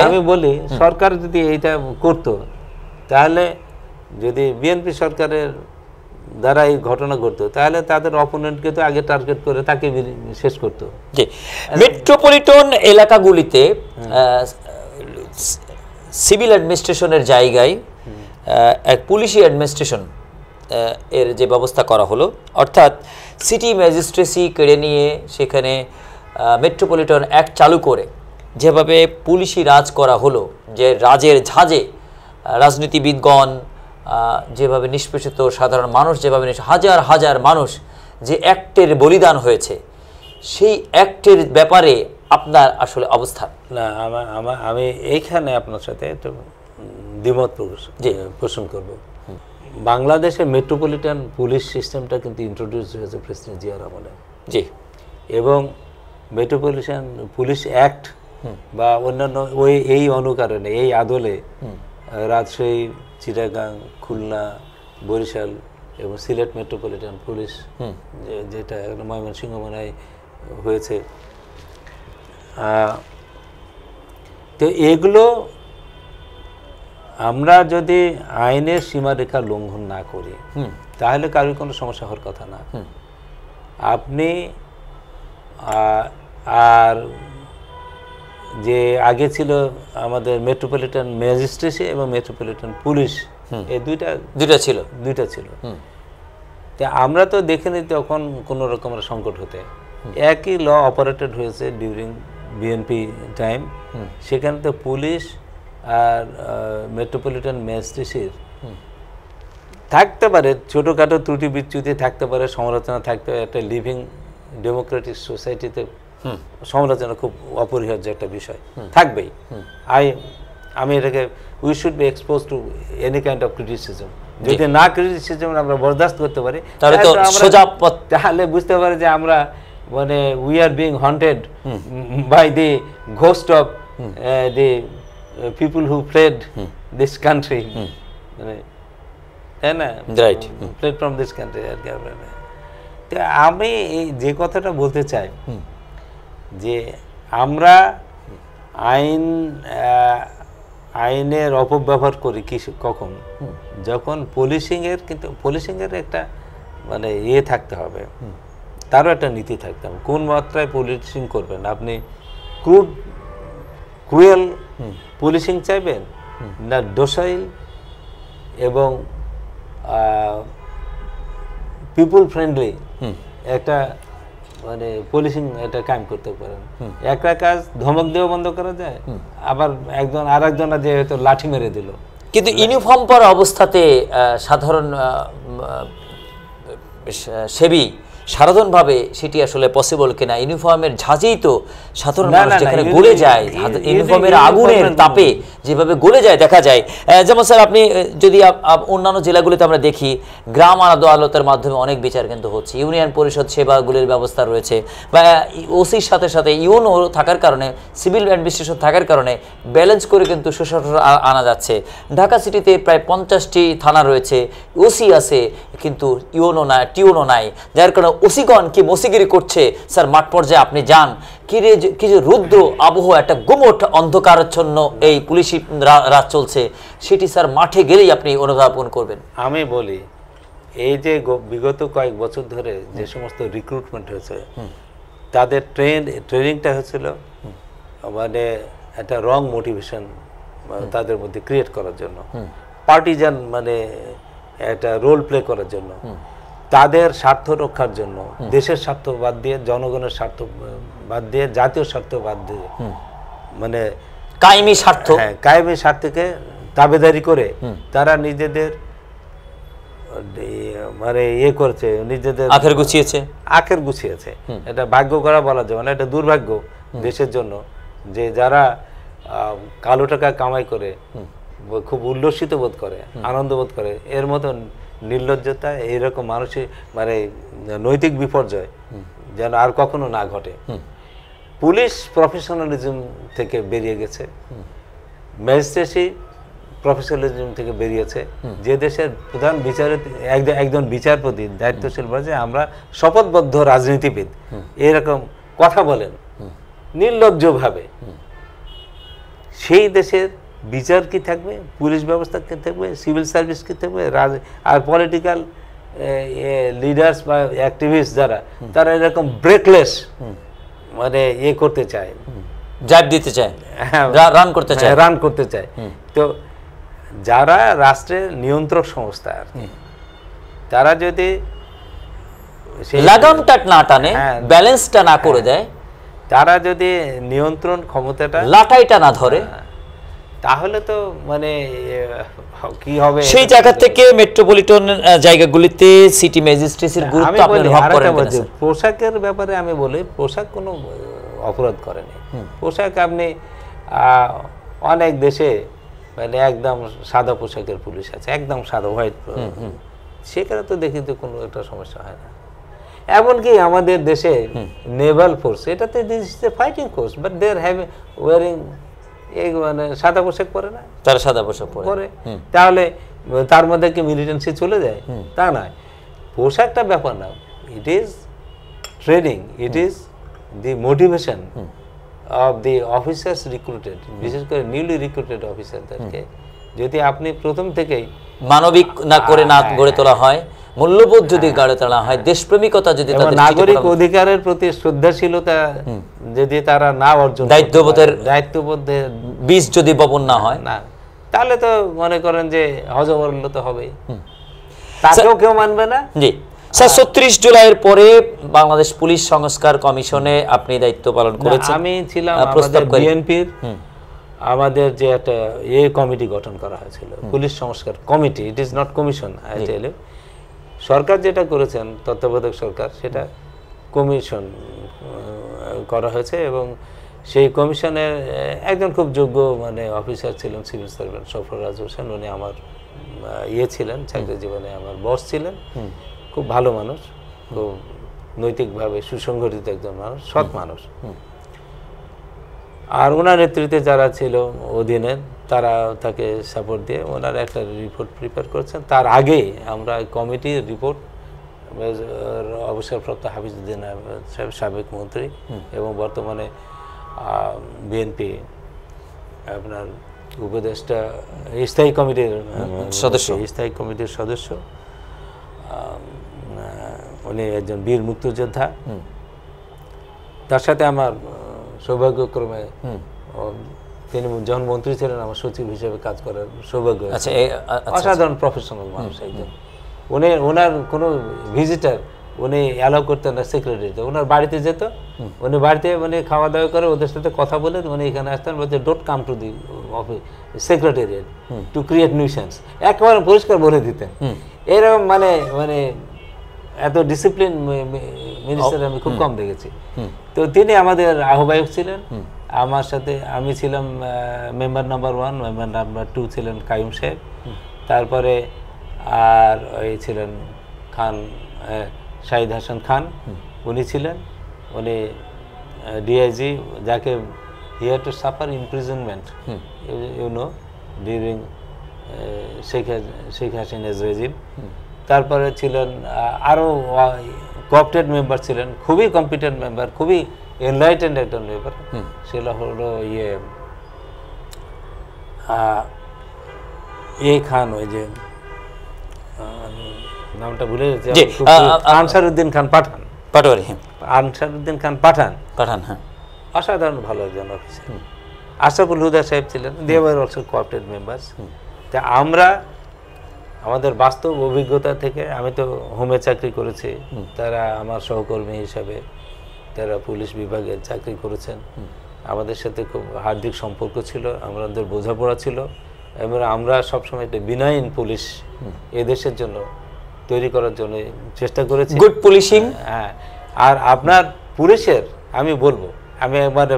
আমি বলি, সরকার যদি এইটা করতো, তাহলে যদি বিএনপি সরকারের দ্বারা এই ঘটনা ঘটতো, তাহলে তাদের অপোনেন্টকে তো আগে টার্গেট করে তাকে শেষ করতো। মেট্রোপলিটন এলাকাগুলিতে সিভিল অ্যাডমিনিস্ট্রেশনের জায়গায় এক পুলিশি অ্যাডমিনিস্ট্রেশন এর যে ব্যবস্থা করা হলো, অর্থাৎ সিটি ম্যাজিস্ট্রেসি কেড়ে নিয়ে সেখানে মেট্রোপলিটন অ্যাক্ট চালু করে যেভাবে পুলিশি রাজ করা হলো, যে রাজের ঝাঁজে রাজনীতিবিদগণ যেভাবে নিষ্পেষিত, সাধারণ মানুষ যেভাবে হাজার হাজার মানুষ যে অ্যাক্টের বলিদান হয়েছে, সেই অ্যাক্টের ব্যাপারে আপনার আসলে অবস্থান। না, আমি এইখানে আপনার সাথে একটু দ্বিমত পোষণ করব। বাংলাদেশের মেট্রোপলিটন পুলিশ সিস্টেমটা কিন্তু ইন্ট্রোডিউস হয়েছে প্রেসিডেন্ট জিয়ার আমলে। জি। এবং মেট্রোপলিটন পুলিশ অ্যাক্ট বা অন্যান্য এই অনুকরণে, এই আদলে রাজশাহী, চিটাগাং, খুলনা, বরিশাল এবং সিলেট মেট্রোপলিটন পুলিশ, যেটা ময়মনসিংহ মনে হয় হয়েছে, তো এগুলো আমরা যদি আইনের সীমারেখা লঙ্ঘন না করি তাহলে কারোর কোনো সমস্যা হওয়ার কথা না। আপনি আর যে আগে ছিল আমাদের মেট্রোপলিটন ম্যাজিস্ট্রেসি এবং মেট্রোপলিটন পুলিশ, এই দুইটা ছিল। তা আমরা তো দেখিনি তখন কোনো রকমের সংকট হতে। একই ল অপারেটেড হয়েছে ডিউরিং বিএনপি টাইম। সেখানে তো পুলিশ আর মেট্রোপলিটন ম্যাজিস্ট্রেসির থাকতে পারে ছোটোখাটো ত্রুটি বিচ্যুতি, থাকতে পারে সমালোচনা, থাকতে পারে। একটা লিভিং ডেমোক্রেটিক সোসাইটিতে সমালোচনা খুব অপরিহার্য একটা বিষয়, থাকবেই। আমি এটাকে we should be expose to any kind of criticism. যদি না ক্রিটিসিজম আমরা বরদাস্ত করতে পারি তাহলে বুঝতে পারি যে আমরা মানে we are being haunted by the ghost of the people who fled this country, তাই না? Right, fled from this country. আর কি আমি যে কথাটা বলতে চাই যে আমরা আইনের অপব্যবহার করি কখন, যখন পুলিশিংয়ের, কিন্তু পুলিশিংয়ের একটা মানে থাকতে হবে, তারও একটা নীতি থাকতে হবে। কোন মাত্রায় পুলিশিং করবেন? আপনি ক্রুয়েল পুলিশিং চাইবেন না ডোসাইল এবং পিপুল ফ্রেন্ডলি একটা মানে পুলিশিং এটা কায়েম করতে পারেন? একটা কাজ ধমক দিয়েও বন্ধ করা যায়, আবার আর একজনা যে হয়তো লাঠি মেরে দিল। কিন্তু ইউনিফর্ম পরা অবস্থাতে সাধারণ সেবী সাধারণভাবে সেটি আসলে পসিবল কিনা? ইউনিফর্মের ঝাঁজেই তো সাধারণ মানুষ যেখানে গলে যায়, ইউনিফর্মের আগুনের তাপে যেভাবে গলে যায় দেখা যায়। যেমন স্যার আপনি যদি অন্যান্য জেলাগুলিতে আমরা দেখি, গ্রাম আদালতের মাধ্যমে অনেক বিচার কিন্তু হচ্ছে, ইউনিয়ন পরিষদ সেবাগুলির ব্যবস্থা রয়েছে, বা ওসির সাথে সাথে ইউনো থাকার কারণে, সিভিল অ্যাডমিনিস্ট্রেশন থাকার কারণে ব্যালেন্স করে কিন্তু সুশাসন আনা যাচ্ছে। ঢাকা সিটিতে প্রায় 50টি থানা রয়েছে, ওসি আছে কিন্তু ইউনো নাই, টিউনো নাই, যার কারণে ওসিগণ কি মসিগিরি করছে স্যার মাঠ পর্যায়ে আপনি যান, কি যে রুদ্র আবহ, একটা গুমট অন্ধকারাচ্ছন্ন এই পুলিশি রাজ চলছে, সেটি স্যার মাঠে গেলেই আপনি অনুধাবন করবেন। আমি বলি, এই যে বিগত কয়েক বছর ধরে যে সমস্ত রিক্রুটমেন্ট হয়েছে, তাদের ট্রেনিংটা হয়েছিল মানে একটা রং মোটিভেশন তাদের মধ্যে ক্রিয়েট করার জন্য, পার্টিজান মানে একটা রোল প্লে করার জন্য, তাদের স্বার্থ রক্ষার জন্য, দেশের স্বার্থ বাদ দিয়ে, জনগণের স্বার্থ বাদ দিয়ে, জাতীয় স্বার্থ বাদ দিয়ে, মানে কায়েমি স্বার্থ, কায়েমি স্বার্থকে দাবেদারি করে তারা নিজেদের মানে করেছে, নিজেদের আখের গুছিয়েছে। এটা ভাগ্য করা বলা যাবে না, এটা দুর্ভাগ্য দেশের জন্য যে যারা কালো টাকা কামাই করে খুব উল্লসিত বোধ করে, আনন্দ বোধ করে, এর মতন নির্লজ্জতা, এইরকম মানসিক মানে নৈতিক বিপর্যয় যেন আর কখনো না ঘটে। পুলিশ প্রফেশনালিজম থেকে বেরিয়ে গেছে, ম্যাজিস্ট্রেসি প্রফেশনালিজম থেকে বেরিয়েছে। যে দেশের প্রধান একজন বিচারপতি দায়িত্বশীল বলে যে আমরা শপথবদ্ধ রাজনীতিবিদ, এরকম কথা বলেন নির্লজ্জভাবে, সেই দেশের বিচার কি থাকবে, পুলিশ ব্যবস্থা কি থাকবে, সিভিল সার্ভিস কি থাকবে, আর পলিটিক্যাল লিডার্স বা অ্যাক্টিভিস্ট যারা, তারা এরকম ব্রেকলেস মানে করতে চায়, জাব দিতে চায়, রান করতে চায়। তো যারা রাষ্ট্রের নিয়ন্ত্রক সংস্থা আর কি, তারা যদি লাগামটা না টানে, হ্যাঁ, ব্যালেন্সটা না করে দেয়, তারা যদি নিয়ন্ত্রণ ক্ষমতাটা লাটাইটা না ধরে, তাহলে তো মানে কি হবে? সেই জায়গা থেকে মেট্রোপলিটন জায়গাগুলিতে সিটি ম্যাজিস্ট্রেসির আমি গুরুত্ব আপনি বলি, অনুভব আরেকটা করেন কিনা, বলছি, স্যার? পোশাকের ব্যাপারে আমি বলি, পোশাক কোনো অপরাধ করেনি। পোশাক আপনি অনেক দেশে মানে একদম সাদা পোশাকের পুলিশ আছে, একদম সাদা হোয়াইট, সেখানে তো দেখি তো কোনো একটা সমস্যা হয় না। এমনকি আমাদের দেশে নেভাল ফোর্স, এটাতে this is a fighting force, but they are having warring, এই মানে সাদা পোশাক পরে না, তারা সাদা পোশাক পরে। পরে। তাহলে তার মধ্যে কি মিলিটেন্সি চলে যায়? তা নয়, পোশাকটা ব্যাপার না, it is training, it is the motivation of the officers recruited, বিশেষ করে নিউলি রিক্রুটেড অফিসারদেরকে যদি আপনি প্রথম থেকেই মানবিক না করে না গড়ে তোলা হয়, মূল্যবোধ যদি গড়ে তোলা হয়, দেশপ্রেমিকতা যদি এবং তাদের নাগরিক অধিকারের প্রতি শ্রদ্ধাশীলতা যদি তারা না অর্জন, দায়িত্ববোধের বীজ যদি বপন না হয়, না, তাহলে তো মনে করেন যে হজবরল তো হবেই, তাকেও কেউ মানবে না। জি স্যার, ৩৬ জুলাইয়ের পরে বাংলাদেশ পুলিশ সংস্কার কমিশনে আপনি দায়িত্ব পালন করেছেন। আমি ছিলাম প্রস্তাব আমাদের করি। বিএনপির, আমাদের যে একটা কমিটি গঠন করা হয়েছিল, পুলিশ সংস্কার committee, it is not commission, I tell you. সরকার যেটা করেছেন, তত্ত্বাবধায়ক সরকার, সেটা কমিশন করা হয়েছে এবং সেই কমিশনের একজন খুব যোগ্য মানে অফিসার ছিলেন সিভিল সার্ভেন্ট সরফরাজ হোসেন। উনি আমার ছিলেন চাকরি জীবনে, আমার বস ছিলেন, খুব ভালো মানুষ, খুব নৈতিকভাবে সুসংগঠিত একজন মানুষ, সৎ মানুষ। আর ওনার নেতৃত্বে যারা ছিল অধীনে, তারা তাকে সাপোর্ট দিয়ে ওনার একটা রিপোর্ট প্রিপেয়ার করেছেন। তার আগে আমরা কমিটির রিপোর্ট অবসরপ্রাপ্ত হাফিজউদ্দিন সাহেব, সাবেক মন্ত্রী এবং বর্তমানে বিএনপি আপনার উপদেষ্টা, স্থায়ী কমিটির সদস্য, স্থায়ী কমিটির সদস্য, উনি একজন বীর মুক্তিযোদ্ধা। তার সাথে আমার সৌভাগ্যক্রমে তিনি যখন মন্ত্রী ছিলেন, আমার সচিব হিসেবে কাজ করার সৌভাগ্য। অসাধারণ প্রফেশনাল মানুষ একজন। ওনার কোনো ভিজিটার উনি অ্যালাউ করতেন না সেক্রেটারিতে, ওনার বাড়িতে যেত, উনি বাড়িতে মানে খাওয়া দাওয়া করে ওদের সাথে কথা বলে উনি এখানে আসতেন, বলতে don't come to the office secretariat to create nuisance, একেবারে পরিষ্কার বলে দিতেন। এরকম মানে মানে এত ডিসিপ্লিন মিনিস্টার আমি খুব কম দেখেছি। তো তিনি আমাদের আহ্বায়ক ছিলেন, আমার সাথে আমি ছিলাম মেম্বার নাম্বার 1, মেম্বার নাম্বার 2 ছিলেন কাইম সাহেব, তারপরে আর ওই ছিলেন খান, শাহিদ হাসান খান, উনি ছিলেন, উনি ডিআইজি, যাকে he had to suffer imprisonment you know during Sheikh Hasina's regime. তারপরে ছিলেন আরও কোঅপটেড মেম্বার ছিলেন, খুবই কম্পিটেন্ট মেম্বার, খুবই এনলাইটেন্ড একজন মেম্বার, সেটা হলো খান, ওই যে নামটা ভুলে গেছি, আনসারউদ্দিন খান পাঠান, পাটোয়ারি, আনসারউদ্দিন খান পাঠান, হ্যাঁ, অসাধারণ ভালো একজন অফিসার। আশরাফুল হুদা সাহেব ছিলেন, দে ওয়ার অলসো কোঅপটেড মেম্বার্স। তা আমরা আমাদের বাস্তব অভিজ্ঞতা থেকে, আমি তো হোমে চাকরি করেছি, তারা আমার সহকর্মী হিসাবে তারা পুলিশ বিভাগে চাকরি করেছেন, আমাদের সাথে খুব হার্দিক সম্পর্ক ছিল, আমাদের বোঝাপড়া ছিল এবং আমরা সবসময় একটা বিনাইন পুলিশ এদেশের জন্য তৈরি করার জন্য চেষ্টা করেছি, গুড পুলিশিং। হ্যাঁ, আর আপনার পুলিশের আমি বলবো, আমি একবার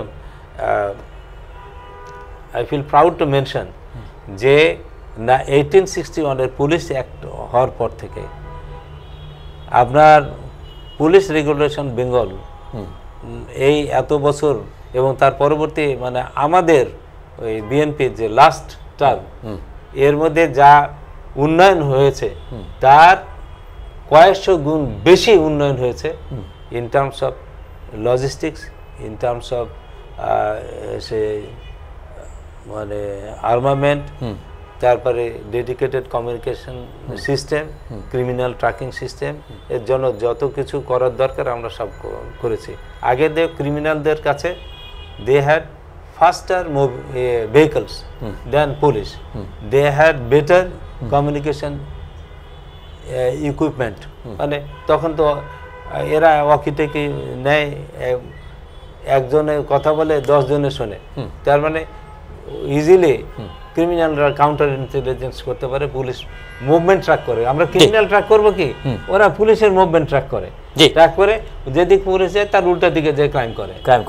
I feel proud to mention যে 1861-এর পুলিশ অ্যাক্ট হওয়ার পর থেকে আপনার পুলিশ রেগুলেশন বেঙ্গল এই এত বছর এবং তার পরবর্তী মানে আমাদের ওই বিএনপির যে লাস্ট টার্ম, এর মধ্যে যা উন্নয়ন হয়েছে তার কয়েকশো গুণ বেশি উন্নয়ন হয়েছে in terms of logistics, in terms of say মানে আর্মামেন্ট, তারপরে dedicated communication system, criminal tracking system, এর জন্য যত কিছু করার দরকার আমরা সব করেছি। আগে ক্রিমিনালদের কাছে they had faster vehicles than police. They had better communication equipment, মানে তখন তো এরা ওয়াকিটেকি নেয়, একজনের কথা বলে 10 জনে শোনে, তার মানে ইজিলি ক্রিমিনালরা কাউন্টার ইন্টেলিজেন্স করতে পারে, পুলিশ মুভমেন্ট ট্র্যাক করে। আমরা ক্রিমিনাল ট্র্যাক করবো কি, ওরা পুলিশের মুভমেন্ট ট্র্যাক করে, ট্র্যাক করে যেদিক পুলিশ যায় তার উল্টা দিকে যে ক্রাইম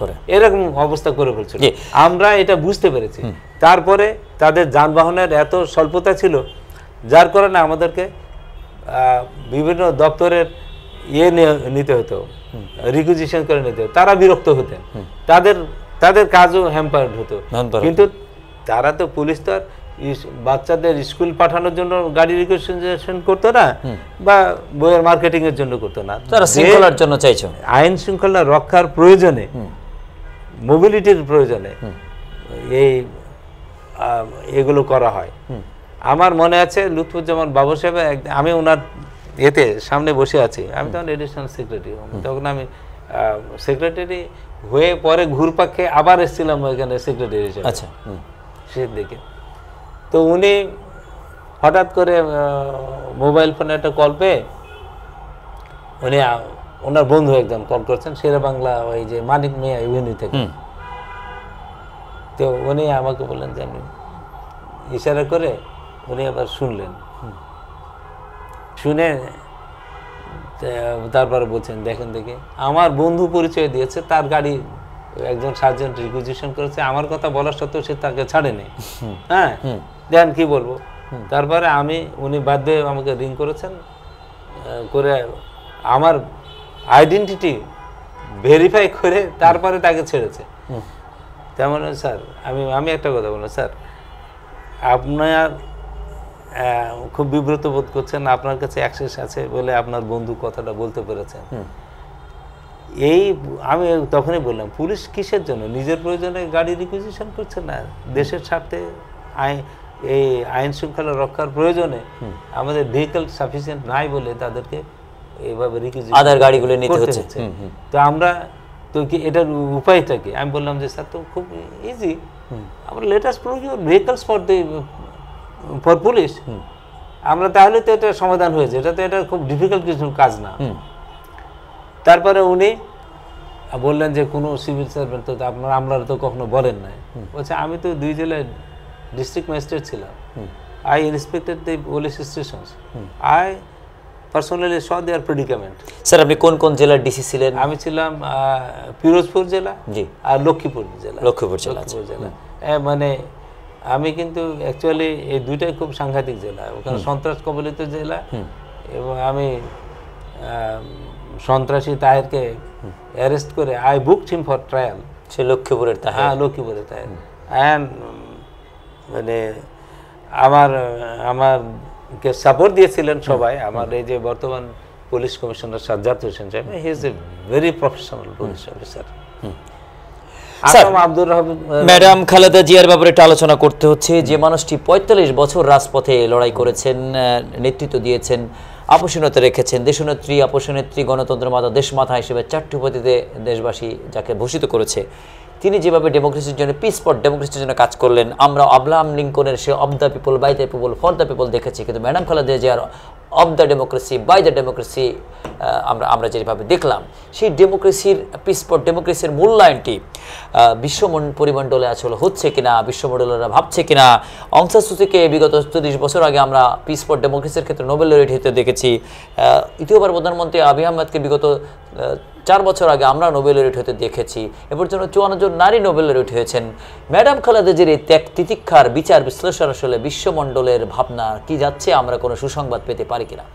করে, এরকম অবস্থা করে ফেলছিল। আমরা এটা বুঝতে পেরেছি। তারপরে তাদের যানবাহনের এত স্বল্পতা ছিল, যার কারণে আমাদেরকে বিভিন্ন দপ্তরের নিতে হতো, রিকুইজিশন করে নিতে হতো। তারা বিরক্ত হতেন, তাদের কাজও হ্যাম্পার্ড হতো। কিন্তু তারা তো পুলিশ তো আর বাচ্চাদের স্কুল পাঠানোর জন্য গাড়ি রিকুইজিশন করতো না, বা বইয়ের মার্কেটিং এর জন্য করতো না, তারা শৃঙ্খলার জন্য চাইছো, আইন শৃঙ্খলা রক্ষার প্রয়োজনে, মোবিলিটির প্রয়োজনে এগুলো করা হয়। আমার মনে আছে লুৎফুজ্জামান বাবু সাহেব, আমি ওনার এতে সামনে বসে আছি, আমি তখন এডিশনাল সেক্রেটারি, তখন আমি সেক্রেটারি হয়ে পরে ঘুরপাকে আবার এসেছিলাম ওইখানে সেক্রেটারি হিসেবে। আচ্ছা, সে দিকে তো উনি হঠাৎ করে মোবাইল ফোনে একটা কল পেয়ে, উনি ওনার বন্ধু একজন কল করছেন শেরে বাংলা, ওই যে মানিক মিয়া ইউনি থেকে। তো উনি আমাকে বললেন যে, আমি ইশারা করে উনি আবার শুনলেন, শুনে তারপরে বলছেন, দেখেন দেখে আমার বন্ধু পরিচয় দিয়েছে, তার গাড়ি একজন সার্জেন্ট রিকুইজিশন করেছে, আমার কথা বলার সত্ত্বেও সে তাকে ছাড়েনি। হ্যাঁ, দেন কি বলবো। তারপরে উনি বাধ্য হয়ে আমাকে রিং করেছেন, করে আমার আইডেন্টিটি ভেরিফাই করে তারপরে তাকে ছেড়েছে। তেমন স্যার, আমি একটা কথা বললাম, স্যার আপনার খুব বিব্রত বোধ করছেন, আপনার কাছে অ্যাক্সেস আছে বলে আপনার বন্ধু কথাটা বলতে পেরেছেন। আমি তখনই বললাম, পুলিশ কিসের জন্য, নিজের প্রয়োজনে গাড়ি রিকুইজিশন করছে না, দেশের স্বার্থে এই আইন শৃঙ্খলা রক্ষার প্রয়োজনে আমাদের ভেহিকল সাফিসিয়েন্ট নাই বলে তাদেরকে এইভাবে রিকুইজিশন আদার গাড়িগুলো নিতে হচ্ছে। তো আমরা তো কি এটার উপায়টা কি? আমি বললাম যে স্যার, তো খুব ইজি, আমরা latest procure vehicles for police, আমরা তাহলে তো এটা সমাধান হয়েছে, এটা খুব ডিফিকাল্ট কিছু কাজ না। তারপরে উনি বললেন যে কোনো সিভিল সার্ভেন্ট তো আমরা তো কখনো বলেন নাই। বলছে, আমি তো 2 জেলায় ডিস্ট্রিক্ট ম্যাজিস্ট্রেট ছিলাম, I inspected the police stations, I personally saw their predicament. Sir, আপনি কোন কোন জেলার ডিসি ছিলেন? আমি ছিলাম পিরোজপুর জেলা আর লক্ষ্মীপুর জেলা। মানে আমি কিন্তু অ্যাকচুয়ালি এই দুইটাই খুব সাংঘাতিক জেলা, ওখানে সন্ত্রাস কবলিত জেলা, এবং আমি সন্ত্রাসী তাহেরকে অ্যারেস্ট করে I booked him for trial. সে লক্ষ্মীপুরের তাহের? হ্যাঁ, লক্ষ্মীপুরের তাহের। অ্যান্ড মানে আমারকে সাপোর্ট দিয়েছিলেন সবাই। আমার এই যে বর্তমান পুলিশ কমিশনার সাজ্জাদ হোসেন সাহেব, he is a very professional police officer. Madam Khaleda জিয়ার ব্যাপারে একটা আলোচনা করতে হচ্ছে। যে মানুষটি 45 বছর রাজপথে লড়াই করেছেন, নেতৃত্ব দিয়েছেন, আপোষহীনতা রেখেছেন, দেশনেত্রী, আপোষনেত্রী, গণতন্ত্রের মাতা, দেশমাতা হিসেবে 4টি উপাধিতে দেশবাসী যাকে ভূষিত করেছে, তিনি যেভাবে ডেমোক্রেসির জন্য, পিস ফর ডেমোক্রেসির জন্য কাজ করলেন, আমরা আব্রাহাম লিঙ্কনের সে of the people, by the people, for the people দেখেছি। কিন্তু ম্যাডাম খালেদা জিয়ার of the democracy, by the democracy আমরা যেভাবে দেখলাম, সেই ডেমোক্রেসির, পিস ফর ডেমোক্রেসির মূল্যায়নটি বিশ্ব পরিমণ্ডলে আসলে হচ্ছে কিনা, বিশ্বমণ্ডলেরা ভাবছে কিনা। অং সান সু চিকে বিগত 30 বছর আগে আমরা পিস ফর ডেমোক্রেসির ক্ষেত্রে নোবেল লরেট হতে দেখেছি। ইথিওপিয়ার প্রধানমন্ত্রী আবিই আহমেদকে বিগত 4 বছর আগে আমরা নোবেল লরেট হতে দেখেছি। এ পর্যন্ত 54 জন নারী নোবেল লরেট হয়েছেন। ম্যাডাম খালেদা জিয়ার এই ত্যাগ তিতিক্ষার বিচার বিশ্লেষণ আসলে বিশ্বমণ্ডলের ভাবনা কি যাচ্ছে, আমরা কোনো সুসংবাদ পেতে পারি কিনা?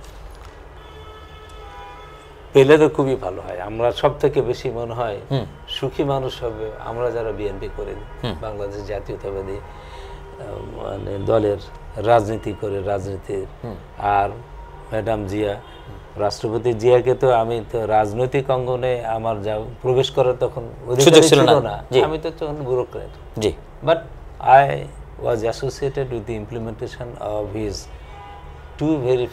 পেলে তো খুবই ভালো হয়। আমরা সব থেকে বেশি মনে হয় সুখী মানুষ হবে আমরা যারা বিএনপি করি, বাংলাদেশ জাতীয়তাবাদী মানে দলের রাজনীতি করে, রাজনীতির। আর ম্যাডাম জিয়া, রাষ্ট্রপতি জিয়াকে তো আমি তো রাজনৈতিক অঙ্গনে আমার যা প্রবেশ করার তখন অধিকার ছিল না, আমি তো তখন bureaucrat. But I was associated with the implementation of his 2 very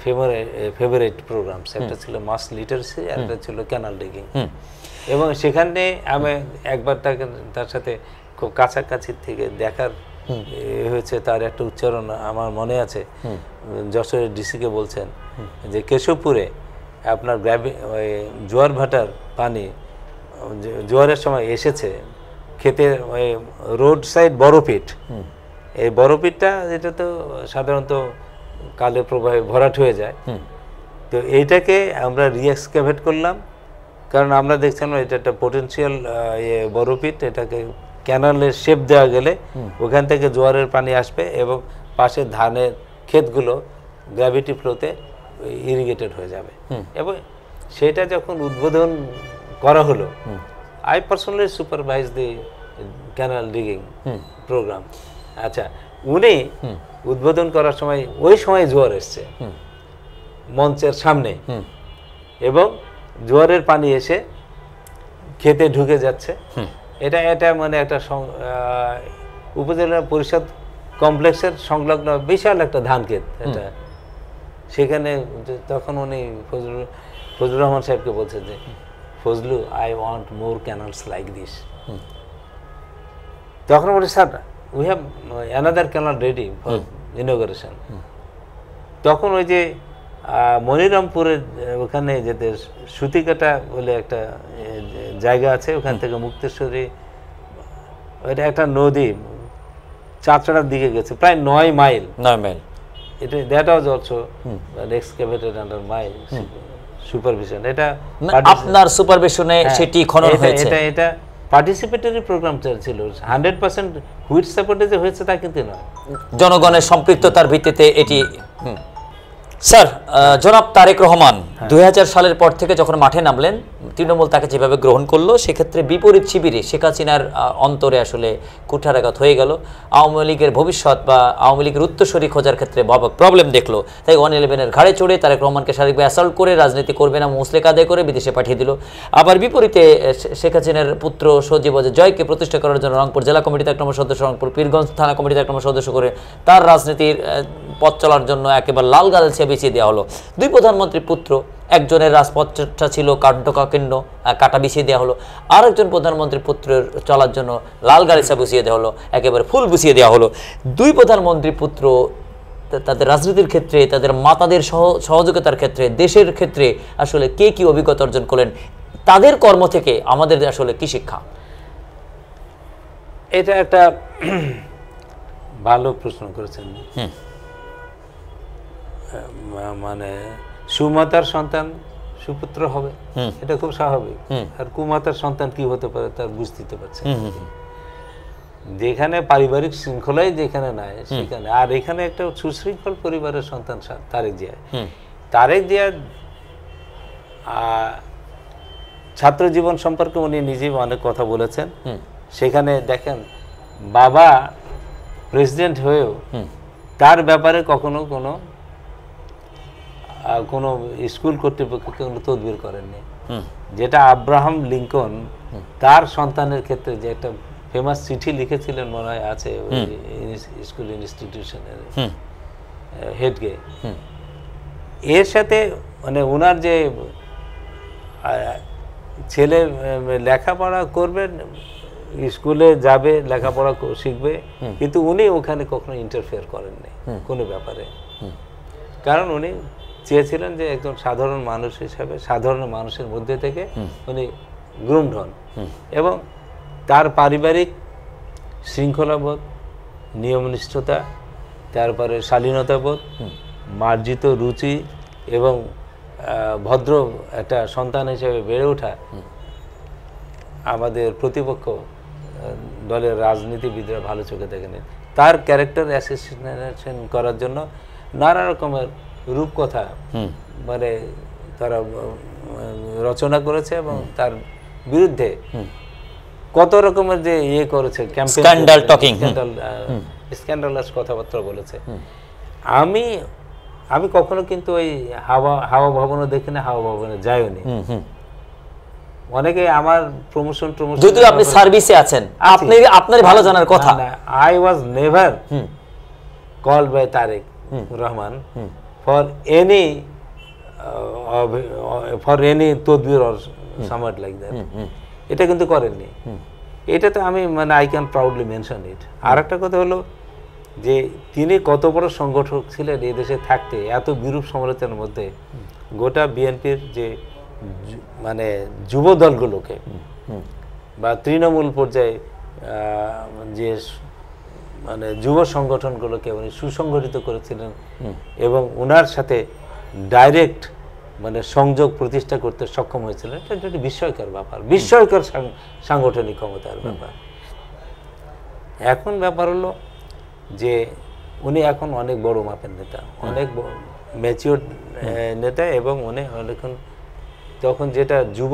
favourite programs. একটা ছিল মাস লিটারেসি, আর একটা ছিল ক্যানাল ডিগিং। এবং সেখানে আমি একবার তার সাথে খুব কাছাকাছি থেকে দেখার হয়েছে। তার একটা উচ্চারণ আমার মনে আছে, যশোরের ডিসিকে বলছেন যে কেশবপুরে আপনার ওই জোয়ার ভাটার পানি জোয়ারের সময় এসেছে খেতে, ওই রোড সাইড বড়পিট, এই বড়পিটটা এটা তো সাধারণত কালে প্রবাহে ভরাট হয়ে যায়। তো এইটাকে আমরা রিএক্সকাভেট করলাম, কারণ আমরা দেখছিলাম এটা একটা পোটেনশিয়াল বড়পিট, এটাকে ক্যানালের শেপ দেওয়া গেলে ওখান থেকে জোয়ারের পানি আসবে এবং পাশে ধানের ক্ষেতগুলো গ্র্যাভিটি ফ্লোতে ইরিগেটেড হয়ে যাবে। এবং সেটা যখন উদ্বোধন করা হলো, I personally supervise the canal digging program. আচ্ছা, উনি উদ্বোধন করার সময় ওই সময় জোয়ার এসছে মঞ্চের সামনে, এবং জোয়ারের পানি এসে খেতে ঢুকে যাচ্ছে। এটা মানে একটা উপজেলা পরিষদ কমপ্লেক্সের সংলগ্ন বিশাল একটা ধান ক্ষেত এটা। সেখানে তখন উনি ফজলুর রহমান সাহেবকে বলছে যে, Fazlu, I want more canals like this. তখন বলে, sir, we have another canal ready for inauguration. তখন ওই যে মনিরামপুরের ওখানে যেতে সুতিকাটা বলে একটা জায়গা আছে, ওখান থেকে মুক্তেশ্বরী, ওইটা একটা নদী চাঁচড়ার দিকে গেছে প্রায় 9 মাইল। এটা that was also excavated under my supervision. এটা আপনার সুপারভিশনে সেটি খনন হয়েছে। এটা পার্টিসিপেটরি প্রোগ্রাম ছিল, 100% হুইট সাপোর্টে যে হয়েছে তা কিন্তু নয়, জনগণের সম্পৃক্ততার ভিত্তিতে এটি। স্যার, জনাব তারেক রহমান 2000 সালের পর থেকে যখন মাঠে নামলেন, তৃণমূল তাকে যেভাবে গ্রহণ করলো, সেক্ষেত্রে বিপরীত শিবিরে শেখ হাসিনার অন্তরে আসলে কুঠারাঘাত হয়ে গেল। আওয়ামী লীগের ভবিষ্যৎ বা আওয়ামী লীগের উত্তরসূরি খোঁজার ক্ষেত্রে প্রবলেম দেখলো, তাই 111-এর ঘাড়ে চড়ে তারেক রহমানকে শারীরিকভাবে অ্যাসল্ট করে রাজনীতি করবে না মুসলেক আদায় করে বিদেশে পাঠিয়ে দিল। আবার বিপরীতে শেখ হাসিনার পুত্র সজীব জয়কে প্রতিষ্ঠা করার জন্য রংপুর জেলা কমিটিতে 1 নম্বর সদস্য, রংপুর পীরগঞ্জ থানা কমিটিতে 1 নম্বর সদস্য করে তার রাজনীতির পথ চলার জন্য একেবারে লাল গালছে বিছিয়ে দেওয়া হলো। 2 প্রধানমন্ত্রীর পুত্র, একজনের রাজপথটা ছিল কাণ্ডকাকিন্য, কাটা বিছিয়ে দেওয়া হলো, আরেকজন প্রধানমন্ত্রীর পুত্রের চলার জন্য লাল গালিচা বুঝিয়ে দেওয়া হলো, একেবারে ফুল বুঝিয়ে দেওয়া হলো। 2 প্রধানমন্ত্রী পুত্র তাদের রাজনীতির ক্ষেত্রে, তাদের মাতাদের সহযোগিতার ক্ষেত্রে, দেশের ক্ষেত্রে আসলে কে কি অভিজ্ঞতা অর্জন করলেন, তাদের কর্ম থেকে আমাদের আসলে কি শিক্ষা? এটা একটা ভালো প্রশ্ন করেছেন। মানে সুমাতার সন্তান সুপুত্র হবে, এটা খুব স্বাভাবিক। আর কুমাতার সন্তান কি হতে পারে তার বুঝতে পারছে। যেখানে পারিবারিক শৃঙ্খলাই যেখানে নাই সেখানে, আর এখানে একটা সুশৃঙ্খল পরিবারের সন্তান তারেক জিয়া। তারেক জিয়া ছাত্র জীবন সম্পর্কে উনি নিজেই অনেক কথা বলেছেন। সেখানে দেখেন, বাবা প্রেসিডেন্ট হয়েও তার ব্যাপারে কখনো কোনো স্কুল কর্তৃপক্ষ কোনো তদবির করেননি। যেটা আব্রাহাম লিঙ্কন তার সন্তানের ক্ষেত্রে যে একটা ফেমাস চিঠি লিখেছিলেন, মনে হয় আছে স্কুল ইনস্টিটিউশনের হেডকে, এর সাথে মানে ওনার যে ছেলে লেখাপড়া করবেন, স্কুলে যাবে, লেখাপড়া শিখবে, কিন্তু উনি ওখানে কখনো ইন্টারফেয়ার করেননি কোনো ব্যাপারে। কারণ উনি চেয়েছিলেন যে একজন সাধারণ মানুষ হিসাবে সাধারণ মানুষের মধ্যে থেকে উনি গ্রুমড হন, এবং তার পারিবারিক শৃঙ্খলাবোধ, নিয়মনিষ্ঠতা, তারপরে শালীনতাবোধ, মার্জিত রুচি এবং ভদ্র একটা সন্তান হিসেবে বেড়ে ওঠা আমাদের প্রতিপক্ষ দলের রাজনীতিবিদরা ভালো চোখে দেখেন। তার ক্যারেক্টার অ্যাসোসিয়েশন করার জন্য নানা রকমের রূপকথা মানে তারা রচনা করেছে, এবং তার বিরুদ্ধে কত রকমের যে ইয়ে করেছে, স্ক্যান্ডালাস কথাবার্তা বলেছে। আমি কখনো কিন্তু ওই হাওয়া ভবনও দেখি না, হাওয়া ভবনে যাইও নি। অনেকে আমার প্রমোশন যদিও আপনি সার্ভিসে আছেন, আপনার ভালো জানার কথা। I was never called by Tarique Rahman for any তদবির অর সামথিং লাইক দ্যাট। এটা কিন্তু করেননি। এটা তো আমি মানে I can proudly mention it. আর একটা কথা হলো, যে তিনি কত বড় সংগঠক ছিলেন এই দেশে থাকতে, এত বিরূপ সমালোচনার মধ্যে গোটা বিএনপির যে মানে যুব দলগুলোকে বা তৃণমূল পর্যায়ে যে মানে যুব সংগঠনগুলোকে উনি সুসংগঠিত করেছিলেন এবং ওনার সাথে ডাইরেক্ট মানে সংযোগ প্রতিষ্ঠা করতে সক্ষম হয়েছিলেন। এটা একটি বিস্ময়কর ব্যাপার, বিস্ময়কর সাংগঠনিক ক্ষমতার ব্যাপার। এখন ব্যাপার হলো যে উনি এখন অনেক বড় মাপের নেতা, অনেক ম্যাচিওর নেতা এবং উনি অনেকক্ষণ তখন যেটা যুব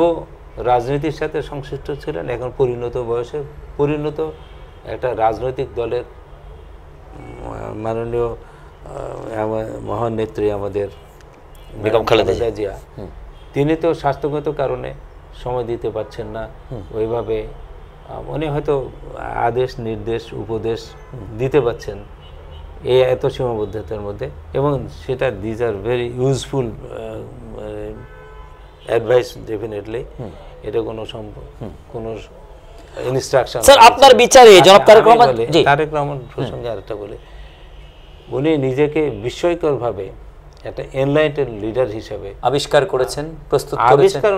রাজনীতির সাথে সংশ্লিষ্ট ছিলেন, এখন পরিণত বয়সে পরিণত একটা রাজনৈতিক দলের মাননীয় মহান নেত্রী আমাদের বেগম খালেদা জিয়া, তিনি তো স্বাস্থ্যগত কারণে সময় দিতে পারছেন না ওইভাবে, উনি হয়তো আদেশ নির্দেশ উপদেশ দিতে পারছেন এই এত সীমাবদ্ধতার মধ্যে, এবং সেটা these are very useful advice definitely. এটা কোনো ইনস্ট্রাকশন। স্যার আপনার বিচারে জনাব তারেক রহমান, জি তারেক রহমান প্রসঙ্গে আরেকটা বলে, উনি নিজেকে বিস্ময়করভাবে একটা এনলাইটেড লিডার হিসেবে আবিষ্কার করেছেন, প্রস্তুত করেছেন, আবিষ্কার